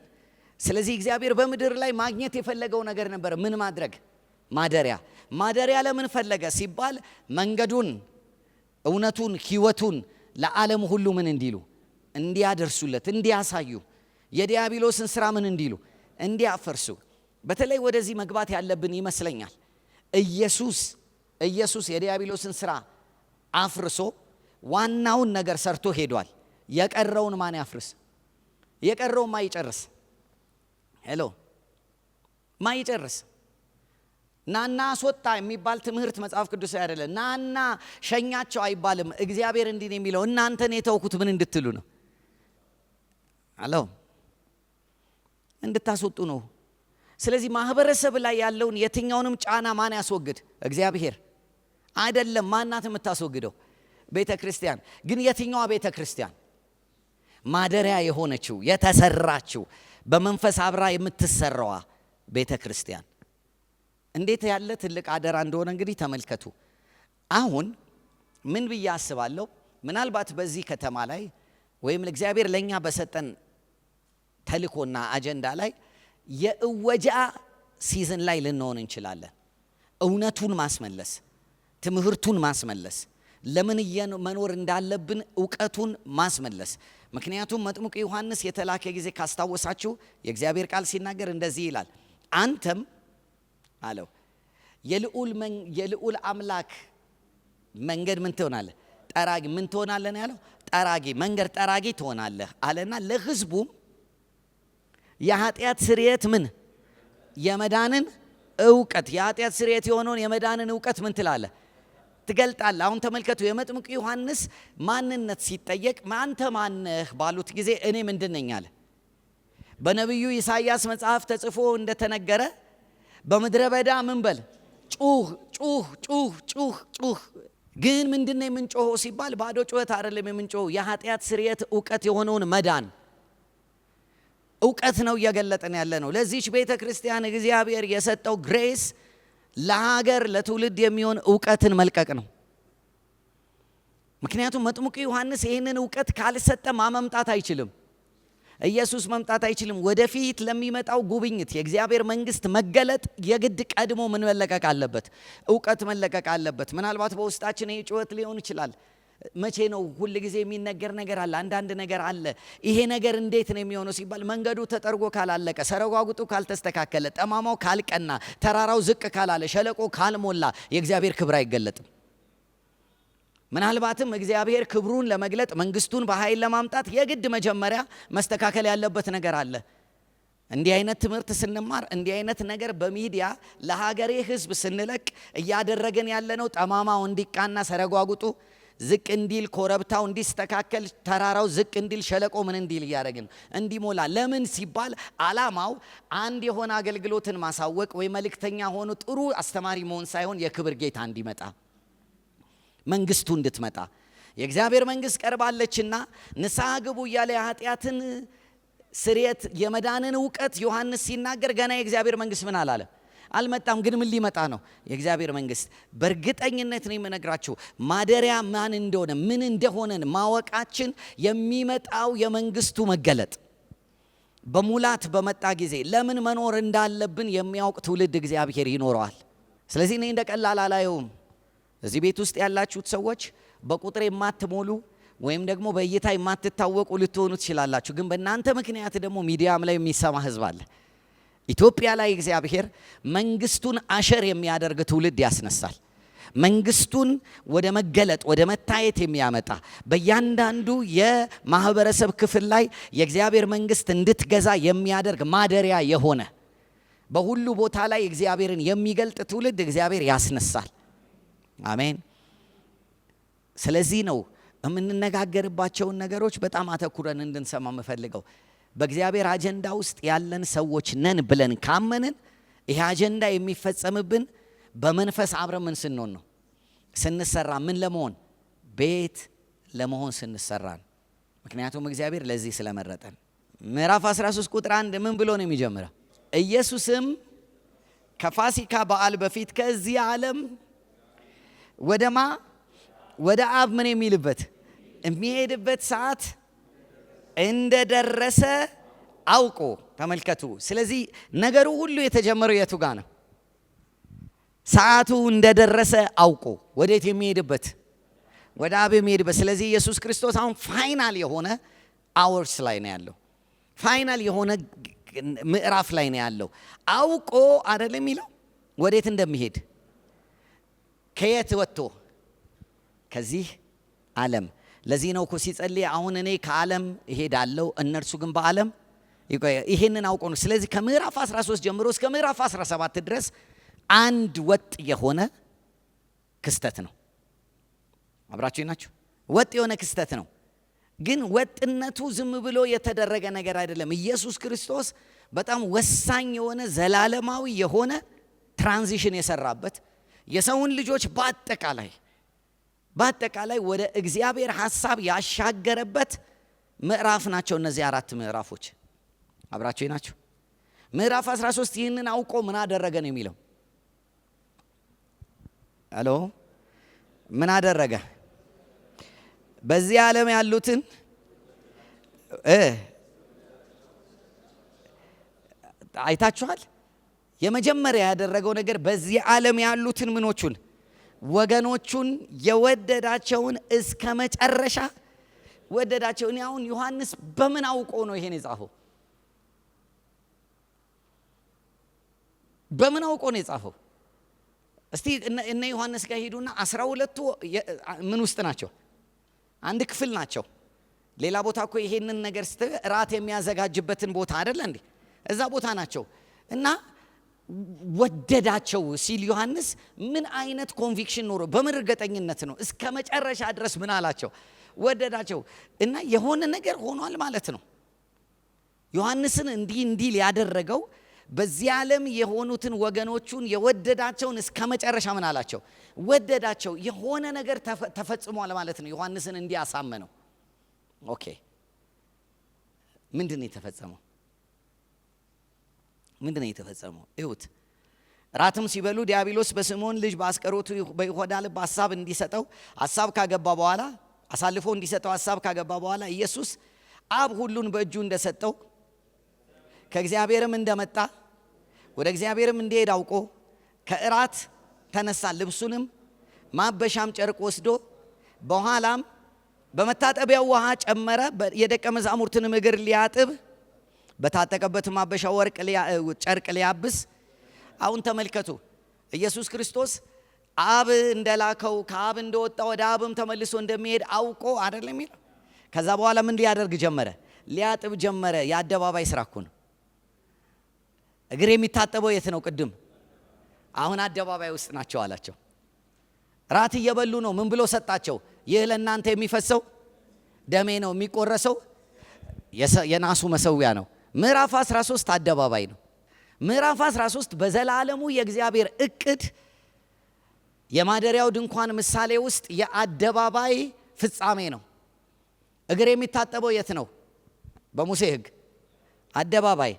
ስለዚህ እግዚአብሔር በምድር ላይ ማግኘት የፈለገው ነገር ነበር። ምን ማድረግ? ማደሪያ። ማደሪያ ለምን ፈለገ ሲባል መንገዱን፣ እውነቱን፣ ሕይወቱን ለዓለም ሁሉ ምን እንዲሉ እንዲያደርሱለት፣ እንዲያሳዩ፣ የዲያብሎስን ስራ ምን እንዲሉ እንዲያፈርሱ። በተለይ ወደዚህ መግባት ያለብን ይመስለኛል። ኢየሱስ የዲያብሎስን ስራ አፍርሶ ዋናውን ነገር ሰርቶ ሄዷል። የቀረውን ማን ያፍርስ? የቀረውን ማይጨርስ? ሄሎ ማይጨርስ? ናና አስወጣ የሚባል ትምህርት መጽሐፍ ቅዱስ አይደለም። ናና ሸኛቸው አይባልም። እግዚአብሔር እንዲህ ነው የሚለው፣ እናንተን የተውኩት ምን እንድትሉ ነው? አሎ እንድታስወጡ ነው። ስለዚህ ማህበረሰብ ላይ ያለውን የትኛውንም ጫና ማን ያስወግድ? እግዚአብሔር አይደለም። ማናት የምታስወግደው? ቤተ ክርስቲያን። ግን የትኛዋ ቤተ ክርስቲያን? ማደሪያ የሆነችው የተሰራችው በመንፈስ አብራ የምትሰራዋ ቤተ ክርስቲያን እንዴት ያለ ትልቅ አደራ እንደሆነ እንግዲህ ተመልከቱ። አሁን ምን ብዬ አስባለሁ? ምናልባት በዚህ ከተማ ላይ ወይም እግዚአብሔር ለኛ በሰጠን ተልኮና አጀንዳ ላይ የእወጃ ሲዝን ላይ ልንሆን እንችላለን። እውነቱን ማስመለስ፣ ትምህርቱን ማስመለስ፣ ለምን መኖር እንዳለብን እውቀቱን ማስመለስ። ምክንያቱም መጥምቁ ዮሐንስ የተላከ ጊዜ ካስታወሳችሁ የእግዚአብሔር ቃል ሲናገር እንደዚህ ይላል፣ አንተም አለው የልዑል አምላክ መንገድ ምን ትሆናለህ? ጠራጊ። ምን ትሆናለህ ያለው? ጠራጊ፣ መንገድ ጠራጊ ትሆናለህ አለና ለሕዝቡም የኃጢአት ስርየት ምን የመዳንን እውቀት፣ የኃጢአት ስርየት የሆነውን የመዳንን እውቀት ምን ትላለህ? ትገልጣለህ። አሁን ተመልከቱ፣ የመጥምቁ ዮሐንስ ማንነት ሲጠየቅ አንተ ማነህ ባሉት ጊዜ እኔ ምንድን ነኝ አለ። በነቢዩ ኢሳይያስ መጽሐፍ ተጽፎ እንደተነገረ በምድረ በዳ ምን በል ጩህ ጩህ ጩህ ጩህ ጩህ። ግን ምንድነው የምንጮኸው ሲባል ባዶ ጩኸት አይደለም የምንጮኸው፣ የኃጢአት ስርየት እውቀት የሆነውን መዳን እውቀት ነው እየገለጠን ያለ ነው። ለዚህች ቤተ ክርስቲያን እግዚአብሔር የሰጠው ግሬስ ለሀገር ለትውልድ የሚሆን እውቀትን መልቀቅ ነው። ምክንያቱም መጥምቁ ዮሐንስ ይህንን እውቀት ካልሰጠ ማመምጣት አይችልም። ኢየሱስ መምጣት አይችልም። ወደፊት ለሚመጣው ጉብኝት የእግዚአብሔር መንግስት መገለጥ የግድ ቀድሞ ምን መለቀቅ አለበት? እውቀት መለቀቅ አለበት። ምናልባት በውስጣችን ይህ ጩኸት ሊሆን ይችላል። መቼ ነው? ሁል ጊዜ የሚነገር ነገር አለ፣ አንዳንድ ነገር አለ። ይሄ ነገር እንዴት ነው የሚሆነው ሲባል መንገዱ ተጠርጎ ካላለቀ፣ ሰረጓጉጡ ካልተስተካከለ፣ ጠማማው ካልቀና፣ ተራራው ዝቅ ካላለ፣ ሸለቆ ካልሞላ የእግዚአብሔር ክብር አይገለጥም። ምናልባትም እግዚአብሔር ክብሩን ለመግለጥ መንግስቱን በኃይል ለማምጣት የግድ መጀመሪያ መስተካከል ያለበት ነገር አለ። እንዲህ አይነት ትምህርት ስንማር፣ እንዲህ አይነት ነገር በሚዲያ ለሀገሬ ህዝብ ስንለቅ እያደረገን ያለነው ጠማማው እንዲቃና፣ ሰረጓጉጡ ዝቅ እንዲል፣ ኮረብታው እንዲስተካከል፣ ተራራው ዝቅ እንዲል፣ ሸለቆ ምን እንዲል እያደረግን እንዲሞላ። ለምን ሲባል ዓላማው አንድ የሆነ አገልግሎትን ማሳወቅ ወይ መልእክተኛ ሆኖ ጥሩ አስተማሪ መሆን ሳይሆን የክብር ጌታ እንዲመጣ፣ መንግስቱ እንድትመጣ። የእግዚአብሔር መንግስት ቀርባለችና ንስሐ ግቡ እያለ የኃጢአትን ስርየት የመዳንን እውቀት ዮሐንስ ሲናገር ገና የእግዚአብሔር መንግስት ምን አላለም? አልመጣም። ግን ምን ሊመጣ ነው? የእግዚአብሔር መንግስት። በእርግጠኝነት ነው የምነግራችሁ፣ ማደሪያ ማን እንደሆነ ምን እንደሆነን ማወቃችን የሚመጣው የመንግስቱ መገለጥ በሙላት በመጣ ጊዜ ለምን መኖር እንዳለብን የሚያውቅ ትውልድ እግዚአብሔር ይኖረዋል። ስለዚህ እኔ እንደ ቀላል አላየውም። እዚህ ቤት ውስጥ ያላችሁት ሰዎች በቁጥር የማትሞሉ ወይም ደግሞ በእይታ የማትታወቁ ልትሆኑ ትችላላችሁ። ግን በእናንተ ምክንያት ደግሞ ሚዲያም ላይ የሚሰማ ህዝብ አለ። ኢትዮጵያ ላይ እግዚአብሔር መንግስቱን አሸር የሚያደርግ ትውልድ ያስነሳል። መንግስቱን ወደ መገለጥ ወደ መታየት የሚያመጣ በእያንዳንዱ የማህበረሰብ ክፍል ላይ የእግዚአብሔር መንግስት እንድትገዛ የሚያደርግ ማደሪያ የሆነ በሁሉ ቦታ ላይ እግዚአብሔርን የሚገልጥ ትውልድ እግዚአብሔር ያስነሳል። አሜን። ስለዚህ ነው የምንነጋገርባቸውን ነገሮች በጣም አተኩረን እንድንሰማ የምፈልገው። በእግዚአብሔር አጀንዳ ውስጥ ያለን ሰዎች ነን ብለን ካመንን ይሄ አጀንዳ የሚፈጸምብን በመንፈስ አብረን ምን ስንሆን ነው? ስንሰራ። ምን ለመሆን? ቤት ለመሆን ስንሰራ ነው። ምክንያቱም እግዚአብሔር ለዚህ ስለመረጠን። ምዕራፍ 13 ቁጥር 1 ምን ብሎ ነው የሚጀምረው? ኢየሱስም ከፋሲካ በዓል በፊት ከዚህ ዓለም ወደ አብ ምን የሚልበት የሚሄድበት ሰዓት እንደደረሰ አውቆ። ተመልከቱ። ስለዚህ ነገሩ ሁሉ የተጀመረው የቱ ጋር ነው? ሰዓቱ እንደደረሰ አውቆ ወዴት የሚሄድበት? ወደ አብ የሚሄድበት። ስለዚህ ኢየሱስ ክርስቶስ አሁን ፋይናል የሆነ አወርስ ላይ ነው ያለው። ፋይናል የሆነ ምዕራፍ ላይ ነው ያለው። አውቆ አይደለም የሚለው ወዴት እንደሚሄድ። ከየት ወጥቶ? ከዚህ ዓለም። ለዚህ ነው እኮ ሲጸልይ አሁን እኔ ከዓለም እሄዳለሁ እነርሱ ግን በዓለም ይቆያሉ። ይሄንን አውቆ ነው። ስለዚህ ከምዕራፍ 13 ጀምሮ እስከ ምዕራፍ 17 ድረስ አንድ ወጥ የሆነ ክስተት ነው። አብራችሁ ናችሁ? ወጥ የሆነ ክስተት ነው። ግን ወጥነቱ ዝም ብሎ የተደረገ ነገር አይደለም። ኢየሱስ ክርስቶስ በጣም ወሳኝ የሆነ ዘላለማዊ የሆነ ትራንዚሽን የሰራበት የሰውን ልጆች በአጠቃላይ ወደ እግዚአብሔር ሐሳብ ያሻገረበት ምዕራፍ ናቸው እነዚህ 4 ምዕራፎች። አብራችሁ ናችሁ? ምዕራፍ 13 ይህንን አውቆ ምን አደረገ ነው የሚለው። አሎ ምን አደረገ? በዚህ ዓለም ያሉትን አይታችኋል። የመጀመሪያ ያደረገው ነገር በዚህ ዓለም ያሉትን ምኖቹን ወገኖቹን የወደዳቸውን እስከ መጨረሻ ወደዳቸው። እኔ አሁን ዮሐንስ በምን አውቆ ነው ይሄን የጻፈው? በምን አውቆ ነው የጻፈው? እስቲ እነ ዮሐንስ ጋር ሄዱና 12ቱ ምን ውስጥ ናቸው? አንድ ክፍል ናቸው። ሌላ ቦታ እኮ ይሄንን ነገር ራት የሚያዘጋጅበትን ቦታ አይደለ እንዴ? እዛ ቦታ ናቸው። እና ወደዳቸው ሲል ዮሐንስ ምን አይነት ኮንቪክሽን ኖሮ በምን እርግጠኝነት ነው? እስከ መጨረሻ ድረስ ምን አላቸው? ወደዳቸው። እና የሆነ ነገር ሆኗል ማለት ነው። ዮሐንስን እንዲህ ያደረገው በዚህ ዓለም የሆኑትን ወገኖቹን የወደዳቸውን እስከ መጨረሻ ምን አላቸው? ወደዳቸው። የሆነ ነገር ተፈጽሟል ማለት ነው። ዮሐንስን እንዲያሳመነው። ኦኬ፣ ምንድን ነው የተፈጸመው? እዩት። ራትም ሲበሉ ዲያብሎስ በስምዖን ልጅ በአስቆሮቱ በይሁዳ ልብ ሐሳብ እንዲሰጠው አሳልፎ እንዲሰጠው ሐሳብ ካገባ በኋላ ኢየሱስ አብ ሁሉን በእጁ እንደሰጠው ከእግዚአብሔርም እንደመጣ ወደ እግዚአብሔርም እንዲሄድ አውቆ ከእራት ተነሳ። ልብሱንም ማበሻም ጨርቅ ወስዶ በኋላም በመታጠቢያው ውሃ ጨመረ። የደቀ መዛሙርትንም እግር ሊያጥብ በታጠቀበት ማበሻ ጨርቅ ሊያብስ። አሁን ተመልከቱ፣ ኢየሱስ ክርስቶስ አብ እንደላከው ከአብ እንደወጣ ወደ አብም ተመልሶ እንደሚሄድ አውቆ አይደለም የሚለው። ከዛ በኋላ ምን ሊያደርግ ጀመረ? ሊያጥብ ጀመረ። የአደባባይ ስራ እኮ ነው። እግር የሚታጠበው የት ነው? ቅድም አሁን አደባባይ ውስጥ ናቸው አላቸው። ራት እየበሉ ነው። ምን ብሎ ሰጣቸው? ይህ ለእናንተ የሚፈሰው ደሜ ነው፣ የሚቆረሰው የናሱ መሰዊያ ነው። ምዕራፍ 13 አደባባይ ነው። ምዕራፍ 13 በዘላለሙ የእግዚአብሔር እቅድ የማደሪያው ድንኳን ምሳሌ ውስጥ የአደባባይ ፍጻሜ ነው። እግር የሚታጠበው የት ነው? በሙሴ ሕግ አደባባይ።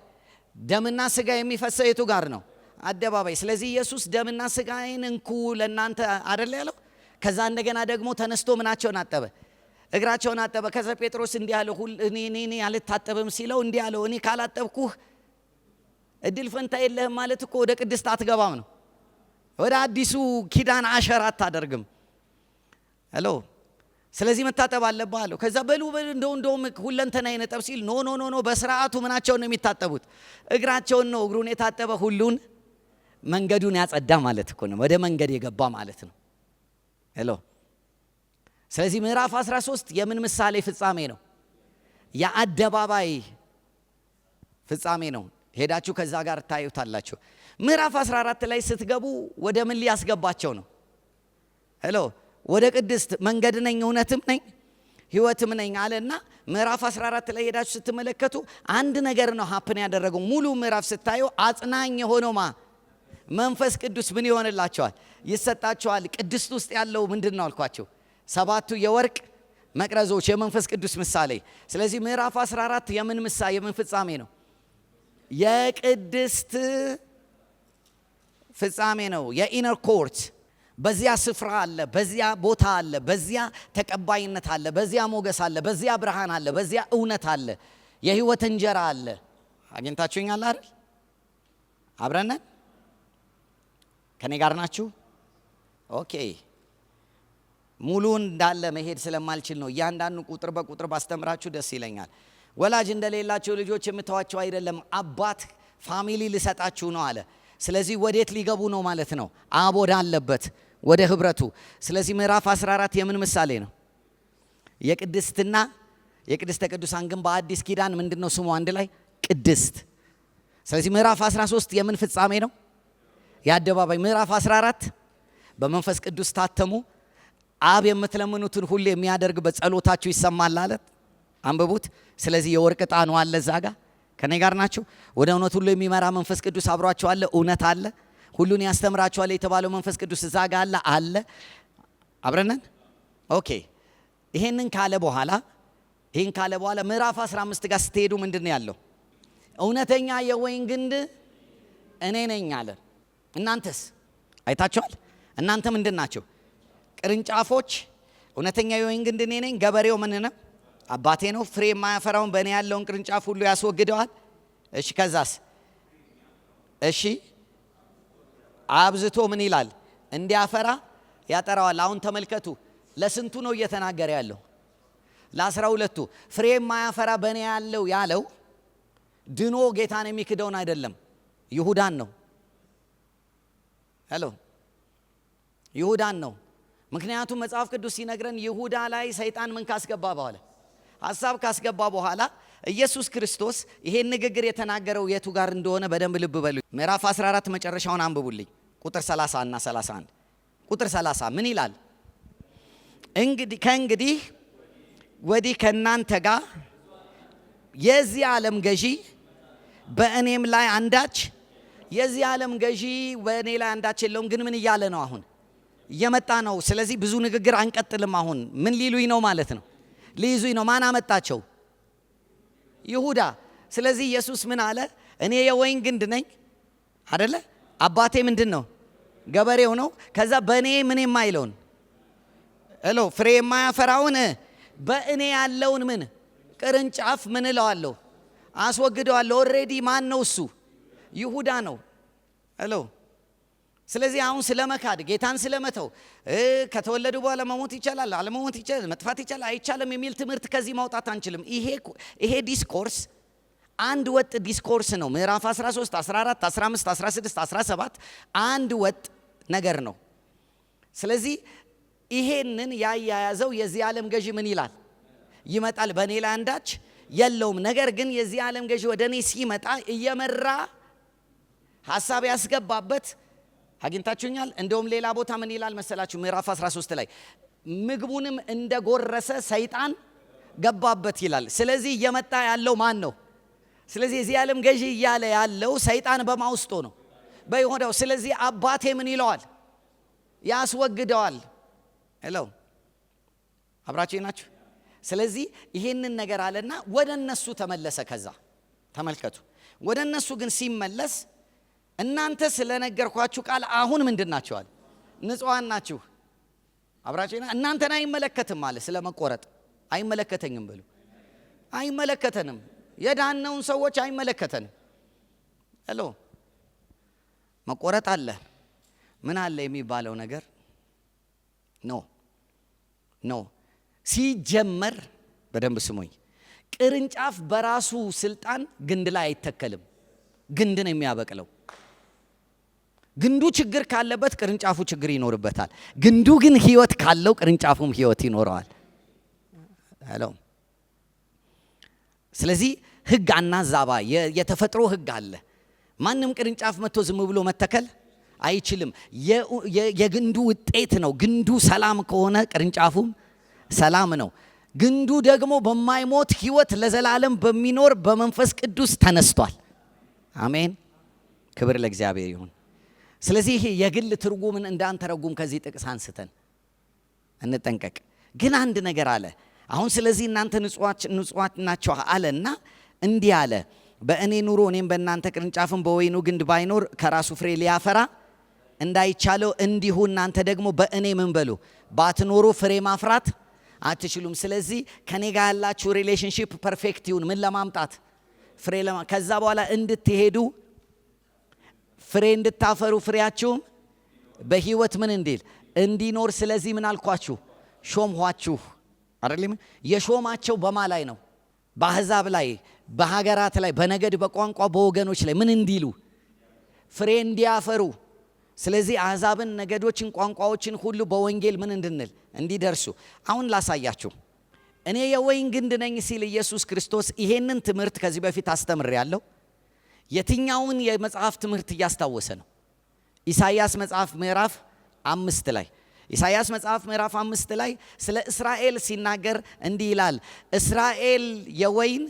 ደምና ስጋ የሚፈሰው የቱ ጋር ነው? አደባባይ። ስለዚህ ኢየሱስ ደምና ስጋዬን እንኩ ለእናንተ አይደል ያለው። ከዛ እንደገና ደግሞ ተነስቶ ምናቸውን አጠበ? እግራቸውን አጠበ። ከዛ ጴጥሮስ እንዲህ አለው፣ እኔ አልታጠብም ሲለው እንዲህ አለው፣ እኔ ካላጠብኩህ እድል ፈንታ የለህም ማለት እኮ ወደ ቅድስት አትገባም ነው። ወደ አዲሱ ኪዳን አሸራ አታደርግም። ሄሎ። ስለዚህ መታጠብ አለብህ አለው። ከዛ በሉ እንደውም ሁለንተና ይነጠብ ሲል ኖ በስርዓቱ ምናቸውን ነው የሚታጠቡት? እግራቸውን ነው። እግሩን የታጠበ ሁሉን መንገዱን ያጸዳ ማለት እኮ ነው። ወደ መንገድ የገባ ማለት ነው። ሄሎ። ስለዚህ ምዕራፍ 13 የምን ምሳሌ ፍጻሜ ነው? የአደባባይ ፍጻሜ ነው። ሄዳችሁ ከዛ ጋር ታዩታላችሁ። ምዕራፍ 14 ላይ ስትገቡ ወደ ምን ሊያስገባቸው ነው? ሄሎ። ወደ ቅድስት መንገድ ነኝ እውነትም ነኝ ሕይወትም ነኝ አለና ምዕራፍ 14 ላይ ሄዳችሁ ስትመለከቱ አንድ ነገር ነው ሀፕን ያደረገው። ሙሉ ምዕራፍ ስታዩ አጽናኝ የሆነው መንፈስ ቅዱስ ምን ይሆንላቸዋል? ይሰጣቸዋል። ቅድስት ውስጥ ያለው ምንድን ነው አልኳቸው? 7ቱ የወርቅ መቅረዞች የመንፈስ ቅዱስ ምሳሌ። ስለዚህ ምዕራፍ 14 የምን ምሳሌ የምን ፍጻሜ ነው? የቅድስት ፍጻሜ ነው። የኢነር ኮርት በዚያ ስፍራ አለ፣ በዚያ ቦታ አለ፣ በዚያ ተቀባይነት አለ፣ በዚያ ሞገስ አለ፣ በዚያ ብርሃን አለ፣ በዚያ እውነት አለ፣ የህይወት እንጀራ አለ። አግኝታችሁኛል አይደል? አብረን ከኔ ጋር ናችሁ? ኦኬ። ሙሉ እንዳለ መሄድ ስለማልችል ነው እያንዳንዱ ቁጥር በቁጥር ባስተምራችሁ ደስ ይለኛል። ወላጅ እንደሌላቸው ልጆች የምተዋቸው አይደለም፣ አባት ፋሚሊ ልሰጣችሁ ነው አለ። ስለዚህ ወዴት ሊገቡ ነው ማለት ነው? አብ ወዳለበት ወደ ህብረቱ። ስለዚህ ምዕራፍ 14 የምን ምሳሌ ነው? የቅድስትና የቅድስተ ቅዱሳን ግን በአዲስ ኪዳን ምንድነው ስሙ? አንድ ላይ ቅድስት። ስለዚህ ምዕራፍ 13 የምን ፍጻሜ ነው? የአደባባይ። ምዕራፍ 14 በመንፈስ ቅዱስ ታተሙ። አብ የምትለምኑትን ሁሉ የሚያደርግ በጸሎታችሁ ይሰማል አለ። አንብቡት። ስለዚህ የወርቅ ዕጣኑ አለ እዛ ጋር። ከኔ ጋር ናችሁ? ወደ እውነት ሁሉ የሚመራ መንፈስ ቅዱስ አብሯችሁ አለ። እውነት አለ። ሁሉን ያስተምራችኋል የተባለው መንፈስ ቅዱስ እዛ ጋር አለ። አብረነን ኦኬ። ይሄን ካለ በኋላ ምዕራፍ 15 ጋር ስትሄዱ ምንድነው ያለው? እውነተኛ የወይን ግንድ እኔ ነኝ አለ። እናንተስ አይታችኋል? እናንተ ምንድን ናቸው? ቅርንጫፎች። እውነተኛ የወይን ግንድ እኔ ነኝ። ገበሬው ምን ነው? አባቴ ነው። ፍሬ የማያፈራውን በእኔ ያለውን ቅርንጫፍ ሁሉ ያስወግደዋል። እሺ፣ ከዛስ? እሺ፣ አብዝቶ ምን ይላል? እንዲያፈራ ያጠራዋል። አሁን ተመልከቱ፣ ለስንቱ ነው እየተናገረ ያለው? ለ12ቱ። ፍሬ የማያፈራ በእኔ ያለው ድኖ ጌታን የሚክደውን አይደለም፣ ይሁዳን ነው። ሄሎ፣ ይሁዳን ነው። ምክንያቱም መጽሐፍ ቅዱስ ሲነግረን ይሁዳ ላይ ሰይጣን ምን ካስገባ በኋላ ሐሳብ ካስገባ በኋላ ኢየሱስ ክርስቶስ ይሄን ንግግር የተናገረው የቱ ጋር እንደሆነ በደንብ ልብ በሉ። ምዕራፍ 14 መጨረሻውን አንብቡልኝ፣ ቁጥር 30 እና 31። ቁጥር 30 ምን ይላል? ከእንግዲህ ወዲህ ከእናንተ ጋር የዚህ ዓለም ገዢ በእኔም ላይ አንዳች የዚህ ዓለም ገዢ በእኔ ላይ አንዳች የለውም። ግን ምን እያለ ነው? አሁን እየመጣ ነው። ስለዚህ ብዙ ንግግር አንቀጥልም። አሁን ምን ሊሉኝ ነው ማለት ነው? ሊይዙኝ ነው። ማን አመጣቸው? ይሁዳ። ስለዚህ ኢየሱስ ምን አለ? እኔ የወይን ግንድ ነኝ አይደለ? አባቴ ምንድን ነው? ገበሬው ነው። ከዛ በእኔ ምን የማይለውን ፍሬ የማያፈራውን በእኔ ያለውን ምን ቅርንጫፍ ምን እለዋለሁ? አስወግደዋለሁ። ኦልሬዲ ማን ነው እሱ? ይሁዳ ነው። ስለዚህ አሁን ስለመካድ ጌታን ስለመተው ከተወለዱ በኋላ መሞት ይቻላል፣ አለመሞት ይቻላል፣ መጥፋት ይቻላል፣ አይቻልም የሚል ትምህርት ከዚህ ማውጣት አንችልም። ይሄ ዲስኮርስ አንድ ወጥ ዲስኮርስ ነው። ምዕራፍ 13፣ 14፣ 15፣ 16፣ 17 አንድ ወጥ ነገር ነው። ስለዚህ ይሄንን ያያያዘው የዚህ ዓለም ገዢ ምን ይላል? ይመጣል፣ በእኔ ላይ አንዳች የለውም። ነገር ግን የዚህ ዓለም ገዢ ወደ እኔ ሲመጣ እየመራ ሐሳብ ያስገባበት አግኝታችሁኛል። እንደውም ሌላ ቦታ ምን ይላል መሰላችሁ? ምዕራፍ 13 ላይ ምግቡንም እንደጎረሰ ሰይጣን ገባበት ይላል። ስለዚህ እየመጣ ያለው ማን ነው? ስለዚህ የዚህ ዓለም ገዢ እያለ ያለው ሰይጣን በማውስጡ ነው፣ በይሁዳው። ስለዚህ አባቴ ምን ይለዋል? ያስወግደዋል። ሄሎ አብራችሁ ናችሁ? ስለዚህ ይሄንን ነገር አለና ወደ እነሱ ተመለሰ። ከዛ ተመልከቱ፣ ወደ እነሱ ግን ሲመለስ እናንተ ስለነገርኳችሁ ቃል አሁን ምንድን ናችኋል? ንጹሃን ናችሁ። አብራችሁ እናንተን አይመለከትም አለ። ስለመቆረጥ አይመለከተኝም ብሉ። አይመለከተንም፣ የዳነውን ሰዎች አይመለከተንም። ሄሎ መቆረጥ አለ ምን አለ የሚባለው ነገር ኖ ሲጀመር በደንብ ስሙኝ። ቅርንጫፍ በራሱ ስልጣን ግንድ ላይ አይተከልም። ግንድን የሚያበቅለው ግንዱ ችግር ካለበት ቅርንጫፉ ችግር ይኖርበታል። ግንዱ ግን ህይወት ካለው ቅርንጫፉም ህይወት ይኖረዋል። ሄሎ ስለዚህ ህግ አናዛባ፣ የተፈጥሮ ህግ አለ። ማንም ቅርንጫፍ መጥቶ ዝም ብሎ መተከል አይችልም። የግንዱ ውጤት ነው። ግንዱ ሰላም ከሆነ ቅርንጫፉም ሰላም ነው። ግንዱ ደግሞ በማይሞት ህይወት ለዘላለም በሚኖር በመንፈስ ቅዱስ ተነስቷል። አሜን፣ ክብር ለእግዚአብሔር ይሁን። ስለዚህ የግል ትርጉምን እንዳንተረጉም ከዚህ ጥቅስ አንስተን እንጠንቀቅ። ግን አንድ ነገር አለ አሁን። ስለዚህ እናንተ ንጹዋት ናችሁ አለና እንዲህ አለ፣ በእኔ ኑሮ እኔም በእናንተ ቅርንጫፍም በወይኑ ግንድ ባይኖር ከራሱ ፍሬ ሊያፈራ እንዳይቻለው እንዲሁ እናንተ ደግሞ በእኔ ምን በሉ ባትኖሩ ፍሬ ማፍራት አትችሉም። ስለዚህ ከኔ ጋር ያላችሁ ሪሌሽንሺፕ ፐርፌክት ይሁን። ምን ለማምጣት? ፍሬ ከዛ በኋላ እንድትሄዱ ፍሬ እንድታፈሩ ፍሬያችሁም በህይወት ምን እንዲል እንዲኖር። ስለዚህ ምን አልኳችሁ? ሾምኋችሁ። አይደለም? የሾማቸው በማ ላይ ነው? በአሕዛብ ላይ፣ በሀገራት ላይ፣ በነገድ፣ በቋንቋ፣ በወገኖች ላይ ምን እንዲሉ? ፍሬ እንዲያፈሩ። ስለዚህ አሕዛብን፣ ነገዶችን፣ ቋንቋዎችን ሁሉ በወንጌል ምን እንድንል እንዲደርሱ። አሁን ላሳያችሁ። እኔ የወይን ግንድ ነኝ ሲል ኢየሱስ ክርስቶስ ይሄንን ትምህርት ከዚህ በፊት አስተምሬያለሁ። የትኛውን የመጽሐፍ ትምህርት እያስታወሰ ነው? ኢሳይያስ መጽሐፍ ምዕራፍ 5 ላይ ኢሳይያስ መጽሐፍ ምዕራፍ 5 ላይ ስለ እስራኤል ሲናገር እንዲህ ይላል፣ እስራኤል የወይን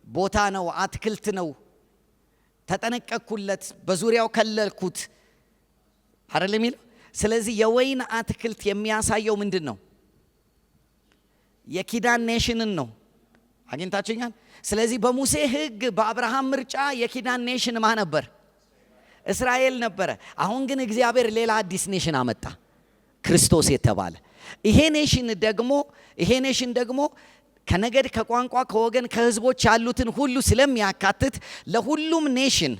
ቦታ ነው፣ አትክልት ነው፣ ተጠነቀቅኩለት፣ በዙሪያው ከለልኩት አይደለም የሚለው። ስለዚህ የወይን አትክልት የሚያሳየው ምንድን ነው? የኪዳን ኔሽንን ነው። አግኝታችሁኛል? ስለዚህ በሙሴ ሕግ በአብርሃም ምርጫ የኪዳን ኔሽን ማ ነበር? እስራኤል ነበረ። አሁን ግን እግዚአብሔር ሌላ አዲስ ኔሽን አመጣ፣ ክርስቶስ የተባለ። ይሄ ኔሽን ደግሞ ከነገድ፣ ከቋንቋ፣ ከወገን፣ ከህዝቦች ያሉትን ሁሉ ስለሚያካትት ለሁሉም ኔሽን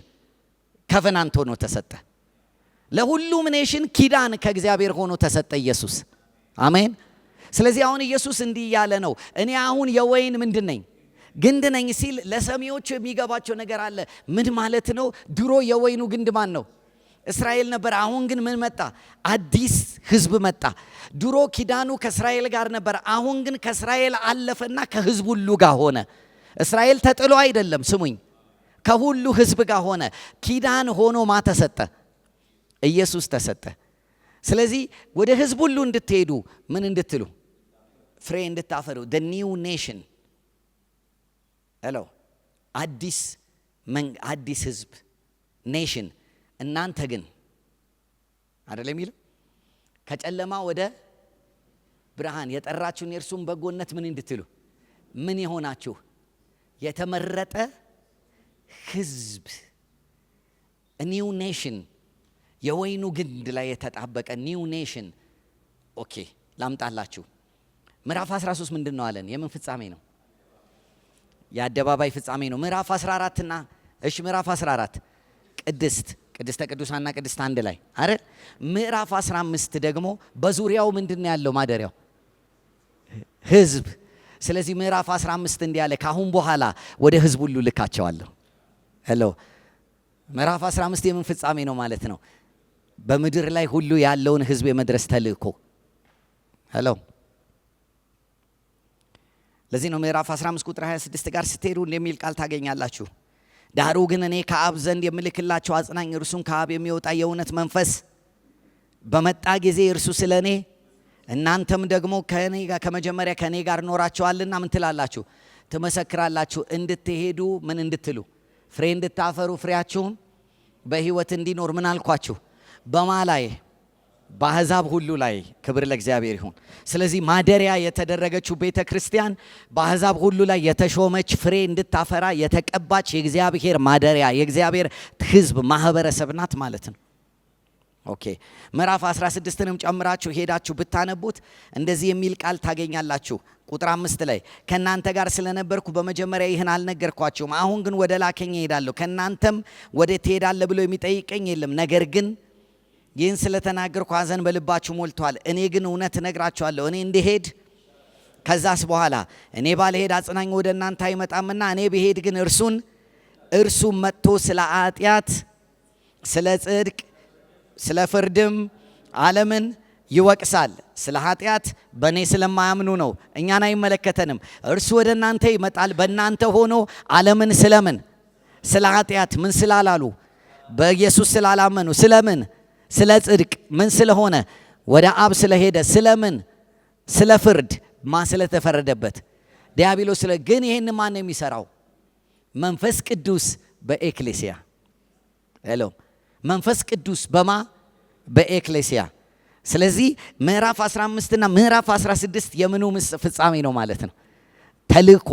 ከቨናንት ሆኖ ተሰጠ። ለሁሉም ኔሽን ኪዳን ከእግዚአብሔር ሆኖ ተሰጠ ኢየሱስ። አሜን። ስለዚህ አሁን ኢየሱስ እንዲህ እያለ ነው፣ እኔ አሁን የወይን ምንድን ነኝ? ግንድ ነኝ ሲል ለሰሚዎቹ የሚገባቸው ነገር አለ። ምን ማለት ነው? ድሮ የወይኑ ግንድ ማን ነው? እስራኤል ነበር። አሁን ግን ምን መጣ? አዲስ ህዝብ መጣ። ድሮ ኪዳኑ ከእስራኤል ጋር ነበር። አሁን ግን ከእስራኤል አለፈና ከህዝብ ሁሉ ጋር ሆነ። እስራኤል ተጥሎ አይደለም፣ ስሙኝ፣ ከሁሉ ህዝብ ጋር ሆነ። ኪዳን ሆኖ ማ ተሰጠ? ኢየሱስ ተሰጠ። ስለዚህ ወደ ህዝብ ሁሉ እንድትሄዱ ምን እንድትሉ? ፍሬ እንድታፈሩ። the new nation ሄሎ፣ አዲስ ህዝብ ኔሽን። እናንተ ግን አይደለም የሚለው ከጨለማ ወደ ብርሃን የጠራችሁን የእርሱን በጎነት ምን እንድትሉ? ምን የሆናችሁ? የተመረጠ ህዝብ፣ ኒው ኔሽን፣ የወይኑ ግንድ ላይ የተጣበቀ ኒው ኔሽን። ኦኬ ላምጣላችሁ። ምዕራፍ 13 ምንድን ነው አለን? የምን ፍጻሜ ነው? የአደባባይ ፍጻሜ ነው። ምዕራፍ 14 እና ምዕራፍ 14 ቅድስተ ቅዱሳንና ቅድስት አንድ ላይ አይደል? ምዕራፍ 15 ደግሞ በዙሪያው ምንድን ነው ያለው? ማደሪያው ህዝብ። ስለዚህ ምዕራፍ 15 እንዲህ ያለ ካሁን በኋላ ወደ ህዝብ ሁሉ ልካቸዋለሁ። ሄሎ፣ ምዕራፍ 15 የምን ፍጻሜ ነው ማለት ነው? በምድር ላይ ሁሉ ያለውን ሕዝብ የመድረስ ተልእኮ። ሄሎ። ለዚህ ነው ምዕራፍ 15 ቁጥር 26 ጋር ስትሄዱ እንደሚል ቃል ታገኛላችሁ። ዳሩ ግን እኔ ከአብ ዘንድ የምልክላቸው አጽናኝ እርሱም ከአብ የሚወጣ የእውነት መንፈስ በመጣ ጊዜ እርሱ ስለ እኔ እናንተም ደግሞ ከመጀመሪያ ከእኔ ጋር ኖራችኋልና ምን ትላላችሁ? ትመሰክራላችሁ። እንድትሄዱ ምን እንድትሉ? ፍሬ እንድታፈሩ፣ ፍሬያችሁም በሕይወት እንዲኖር ምን አልኳችሁ? በማ ላይ? በአሕዛብ ሁሉ ላይ። ክብር ለእግዚአብሔር ይሁን። ስለዚህ ማደሪያ የተደረገችው ቤተ ክርስቲያን በአሕዛብ ሁሉ ላይ የተሾመች ፍሬ እንድታፈራ የተቀባች የእግዚአብሔር ማደሪያ የእግዚአብሔር ሕዝብ ማህበረሰብ ናት ማለት ነው። ኦኬ። ምዕራፍ 16ንም ጨምራችሁ ሄዳችሁ ብታነቡት እንደዚህ የሚል ቃል ታገኛላችሁ። ቁጥር 5 ላይ ከእናንተ ጋር ስለነበርኩ በመጀመሪያ ይህን አልነገርኳችሁም፣ አሁን ግን ወደ ላከኝ እሄዳለሁ፣ ከእናንተም ወዴት ትሄዳለህ ብሎ የሚጠይቀኝ የለም። ነገር ግን ይህን ስለተናገርኩ ሐዘን በልባችሁ ሞልቷል። እኔ ግን እውነት እነግራችኋለሁ፣ እኔ እንድሄድ ከዛስ በኋላ እኔ ባልሄድ አጽናኝ ወደ እናንተ አይመጣምና እኔ ብሄድ ግን እርሱም መጥቶ ስለ ኃጢአት፣ ስለ ጽድቅ፣ ስለ ፍርድም ዓለምን ይወቅሳል። ስለ ኃጢአት በእኔ ስለማያምኑ ነው፣ እኛን አይመለከተንም። እርሱ ወደ እናንተ ይመጣል በእናንተ ሆኖ ዓለምን ስለምን? ስለ ኃጢአት ምን ስላላሉ? በኢየሱስ ስላላመኑ። ስለምን? ስለ ጽድቅ ምን ስለሆነ? ወደ አብ ስለሄደ። ስለምን? ስለ ፍርድ ማ ስለተፈረደበት ዲያብሎስ። ግን ይህን ማን ነው የሚሰራው? መንፈስ ቅዱስ በኤክሌሲያ። ሄሎ። መንፈስ ቅዱስ በማ? በኤክሌሲያ። ስለዚህ ምዕራፍ 15 እና ምዕራፍ 16 የምኑ ፍጻሜ ነው ማለት ነው? ተልእኮ።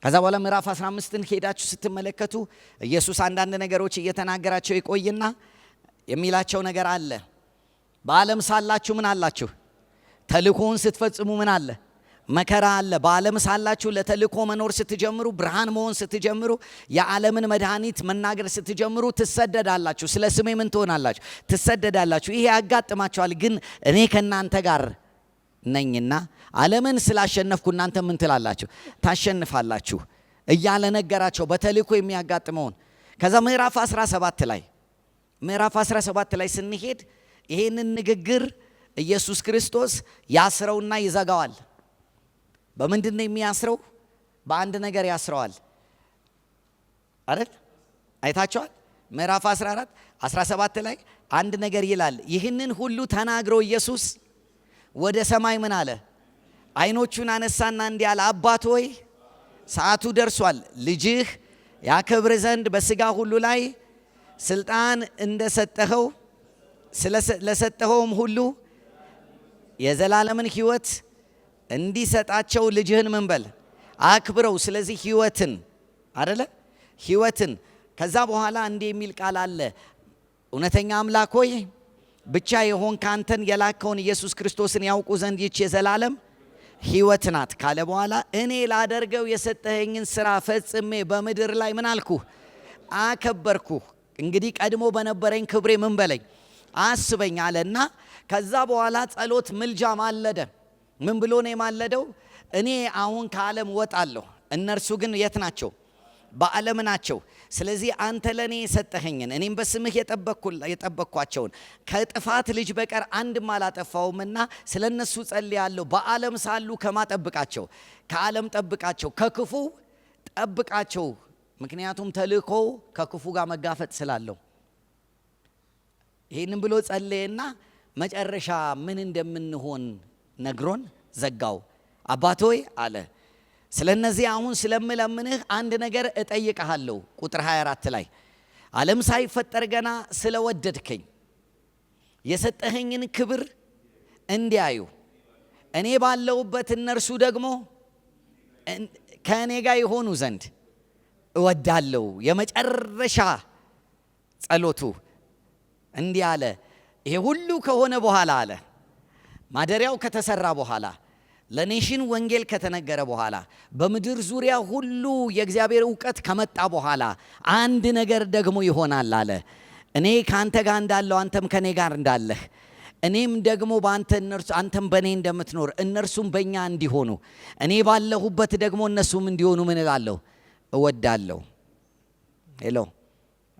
ከዛ በኋላ ምዕራፍ 15ን ሄዳችሁ ስትመለከቱ ኢየሱስ አንዳንድ ነገሮች እየተናገራቸው ይቆይና የሚላቸው ነገር አለ። በዓለም ሳላችሁ ምን አላችሁ? ተልእኮውን ስትፈጽሙ ምን አለ? መከራ አለ። በዓለም ሳላችሁ ለተልእኮ መኖር ስትጀምሩ፣ ብርሃን መሆን ስትጀምሩ፣ የዓለምን መድኃኒት መናገር ስትጀምሩ ትሰደዳላችሁ። ስለ ስሜ ምን ትሆናላችሁ? ትሰደዳላችሁ። ይሄ ያጋጥማችኋል። ግን እኔ ከእናንተ ጋር ነኝና ዓለምን ስላሸነፍኩ እናንተ ምን ትላላችሁ? ታሸንፋላችሁ እያለ ነገራቸው በተልእኮ የሚያጋጥመውን። ከዛ ምዕራፍ 17 ላይ ስንሄድ ይሄንን ንግግር ኢየሱስ ክርስቶስ ያስረውና ይዘጋዋል። በምንድን ነው የሚያስረው? በአንድ ነገር ያስረዋል አይደል? አይታችኋል። ምዕራፍ 17 ላይ አንድ ነገር ይላል። ይህንን ሁሉ ተናግሮ ኢየሱስ ወደ ሰማይ ምን አለ? አይኖቹን አነሳና እንዲህ አለ፣ አባት ሆይ ሰዓቱ ደርሷል። ልጅህ ያከብር ዘንድ በሥጋ ሁሉ ላይ ስልጣን እንደሰጠኸው ለሰጠኸውም ሁሉ የዘላለምን ሕይወት እንዲሰጣቸው ልጅህን ምን በል? አክብረው። ስለዚህ ሕይወትን አይደለ? ሕይወትን። ከዛ በኋላ እንዲህ የሚል ቃል አለ። እውነተኛ አምላክ ሆይ ብቻ የሆን ካንተን የላከውን ኢየሱስ ክርስቶስን ያውቁ ዘንድ ይህች የዘላለም ሕይወት ናት ካለ በኋላ እኔ ላደርገው የሰጠኸኝን ስራ ፈጽሜ በምድር ላይ ምን አልኩህ? አከበርኩህ። እንግዲህ ቀድሞ በነበረኝ ክብሬ ምን በለኝ? አስበኝ አለና ከዛ በኋላ ጸሎት፣ ምልጃ ማለደ። ምን ብሎ ነው የማለደው? እኔ አሁን ከዓለም ወጣለሁ፣ እነርሱ ግን የት ናቸው? በዓለም ናቸው። ስለዚህ አንተ ለእኔ የሰጠኸኝን እኔም በስምህ የጠበቅኳቸውን ከጥፋት ልጅ በቀር አንድም አላጠፋውምና ስለ እነሱ ጸልያለሁ። በዓለም ሳሉ ከማጠብቃቸው ከዓለም ጠብቃቸው፣ ከክፉ ጠብቃቸው። ምክንያቱም ተልእኮው ከክፉ ጋር መጋፈጥ ስላለው። ይህንን ብሎ ጸለየና መጨረሻ ምን እንደምንሆን ነግሮን ዘጋው። አባት ሆይ አለ፣ ስለ እነዚህ አሁን ስለምለምንህ አንድ ነገር እጠይቅሃለሁ። ቁጥር 24 ላይ ዓለም ሳይፈጠር ገና ስለወደድከኝ የሰጠኸኝን ክብር እንዲያዩ እኔ ባለሁበት እነርሱ ደግሞ ከእኔ ጋር የሆኑ ዘንድ እወዳለሁ። የመጨረሻ ጸሎቱ እንዲህ አለ። ይሄ ሁሉ ከሆነ በኋላ አለ፣ ማደሪያው ከተሰራ በኋላ፣ ለኔሽን ወንጌል ከተነገረ በኋላ፣ በምድር ዙሪያ ሁሉ የእግዚአብሔር እውቀት ከመጣ በኋላ አንድ ነገር ደግሞ ይሆናል አለ። እኔ ከአንተ ጋር እንዳለሁ አንተም ከኔ ጋር እንዳለህ፣ እኔም ደግሞ በአንተ አንተም በእኔ እንደምትኖር እነርሱም በእኛ እንዲሆኑ፣ እኔ ባለሁበት ደግሞ እነሱም እንዲሆኑ ምን እላለሁ? እወዳለሁ። ሄሎ።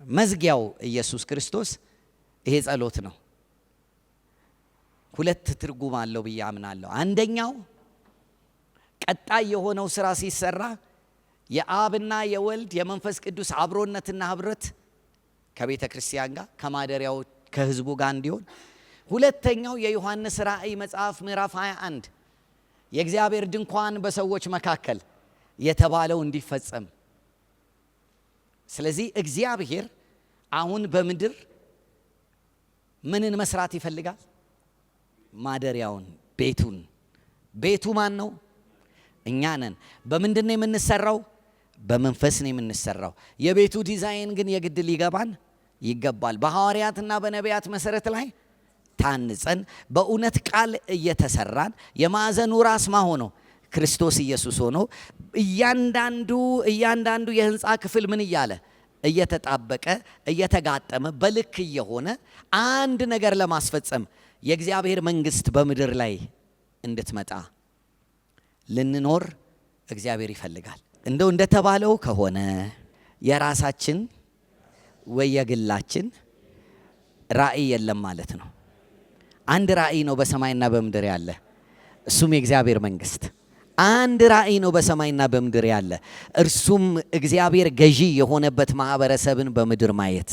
መዝጊያው ኢየሱስ ክርስቶስ ይሄ ጸሎት ነው። ሁለት ትርጉም አለው ብዬ አምናለሁ። አንደኛው ቀጣይ የሆነው ስራ ሲሰራ የአብና የወልድ የመንፈስ ቅዱስ አብሮነትና ህብረት ከቤተ ክርስቲያን ጋር ከማደሪያው ከህዝቡ ጋር እንዲሆን። ሁለተኛው የዮሐንስ ራእይ መጽሐፍ ምዕራፍ 21 የእግዚአብሔር ድንኳን በሰዎች መካከል የተባለው እንዲፈጸም። ስለዚህ እግዚአብሔር አሁን በምድር ምንን መስራት ይፈልጋል? ማደሪያውን፣ ቤቱን። ቤቱ ማን ነው? እኛ ነን። በምንድን ነው የምንሰራው? በመንፈስ ነው የምንሰራው። የቤቱ ዲዛይን ግን የግድ ሊገባን ይገባል። በሐዋርያትና በነቢያት መሰረት ላይ ታንጸን በእውነት ቃል እየተሰራን የማዕዘኑ ራስ ሆኖ ክርስቶስ ኢየሱስ ሆኖ እያንዳንዱ የህንፃ ክፍል ምን እያለ እየተጣበቀ እየተጋጠመ በልክ እየሆነ አንድ ነገር ለማስፈጸም የእግዚአብሔር መንግስት በምድር ላይ እንድትመጣ ልንኖር እግዚአብሔር ይፈልጋል። እንደው እንደተባለው ከሆነ የራሳችን ወይ የግላችን ራእይ የለም ማለት ነው። አንድ ራእይ ነው በሰማይና በምድር ያለ፣ እሱም የእግዚአብሔር መንግስት። አንድ ራእይ ነው በሰማይና በምድር ያለ፣ እርሱም እግዚአብሔር ገዢ የሆነበት ማህበረሰብን በምድር ማየት።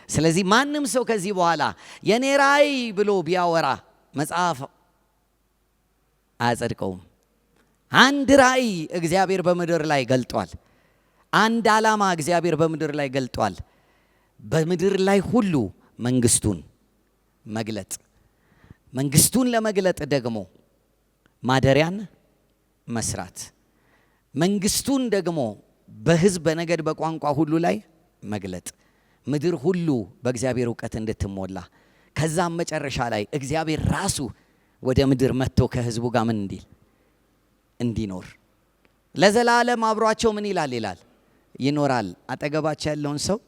ስለዚህ ማንም ሰው ከዚህ በኋላ የኔ ራእይ ብሎ ቢያወራ መጽሐፍ አያጸድቀውም። አንድ ራእይ እግዚአብሔር በምድር ላይ ገልጧል። አንድ ዓላማ እግዚአብሔር በምድር ላይ ገልጧል። በምድር ላይ ሁሉ መንግስቱን መግለጥ። መንግስቱን ለመግለጥ ደግሞ ማደሪያን መስራት፣ መንግስቱን ደግሞ በህዝብ በነገድ በቋንቋ ሁሉ ላይ መግለጥ፣ ምድር ሁሉ በእግዚአብሔር እውቀት እንድትሞላ፣ ከዛም መጨረሻ ላይ እግዚአብሔር ራሱ ወደ ምድር መጥቶ ከህዝቡ ጋር ምን እንዲኖር ለዘላለም አብሯቸው ምን ይላል ይኖራል። አጠገባቸው ያለውን ሰው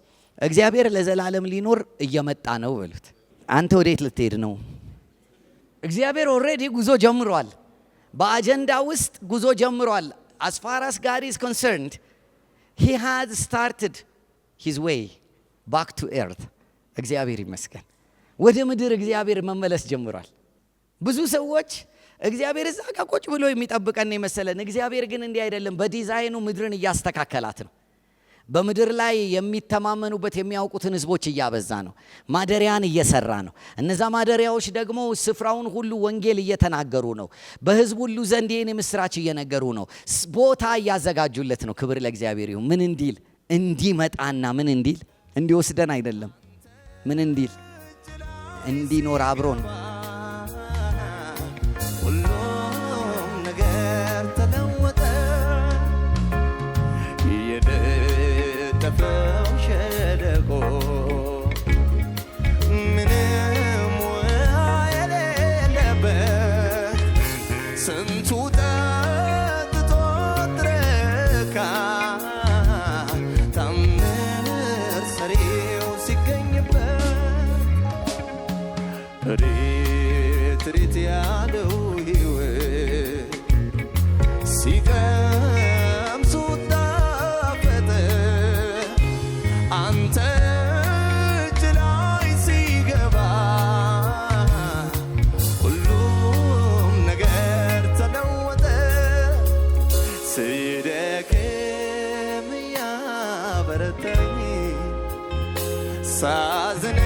እግዚአብሔር ለዘላለም ሊኖር እየመጣ ነው በሉት። አንተ ወዴት ልትሄድ ነው? እግዚአብሔር ኦልሬዲ ጉዞ ጀምሯል። በአጀንዳ ውስጥ ጉዞ ጀምሯል። as far as God is concerned, he has started his way back to earth. እግዚአብሔር ይመስገን። ወደ ምድር እግዚአብሔር መመለስ ጀምሯል። ብዙ ሰዎች እግዚአብሔር እዛ ጋር ቁጭ ብሎ የሚጠብቀን የመሰለን፣ እግዚአብሔር ግን እንዲህ አይደለም። በዲዛይኑ ምድርን እያስተካከላት ነው። በምድር ላይ የሚተማመኑበት የሚያውቁትን ህዝቦች እያበዛ ነው። ማደሪያን እየሰራ ነው። እነዛ ማደሪያዎች ደግሞ ስፍራውን ሁሉ ወንጌል እየተናገሩ ነው። በህዝብ ሁሉ ዘንድ ይህን ምስራች እየነገሩ ነው። ቦታ እያዘጋጁለት ነው። ክብር ለእግዚአብሔር ይሁን። ምን እንዲል እንዲመጣና ምን እንዲል እንዲወስደን አይደለም፣ ምን እንዲል እንዲኖር አብሮን ሁሉም ነገር ተለወጠ። የደፈው ሸለቆ ምንም ውሃ የሌለበት ስንቱ ጠጥቶ ረካ። ታምር ሰሪው ሲገኝበት ሬት ያለው ሕይወት ሲቀምሱት ጣፈጠ። አንተ እጅ ላይ ሲገባ ሁሉም ነገር ተለወጠ። ስደክም ያበረታኝ፣ ሳዝን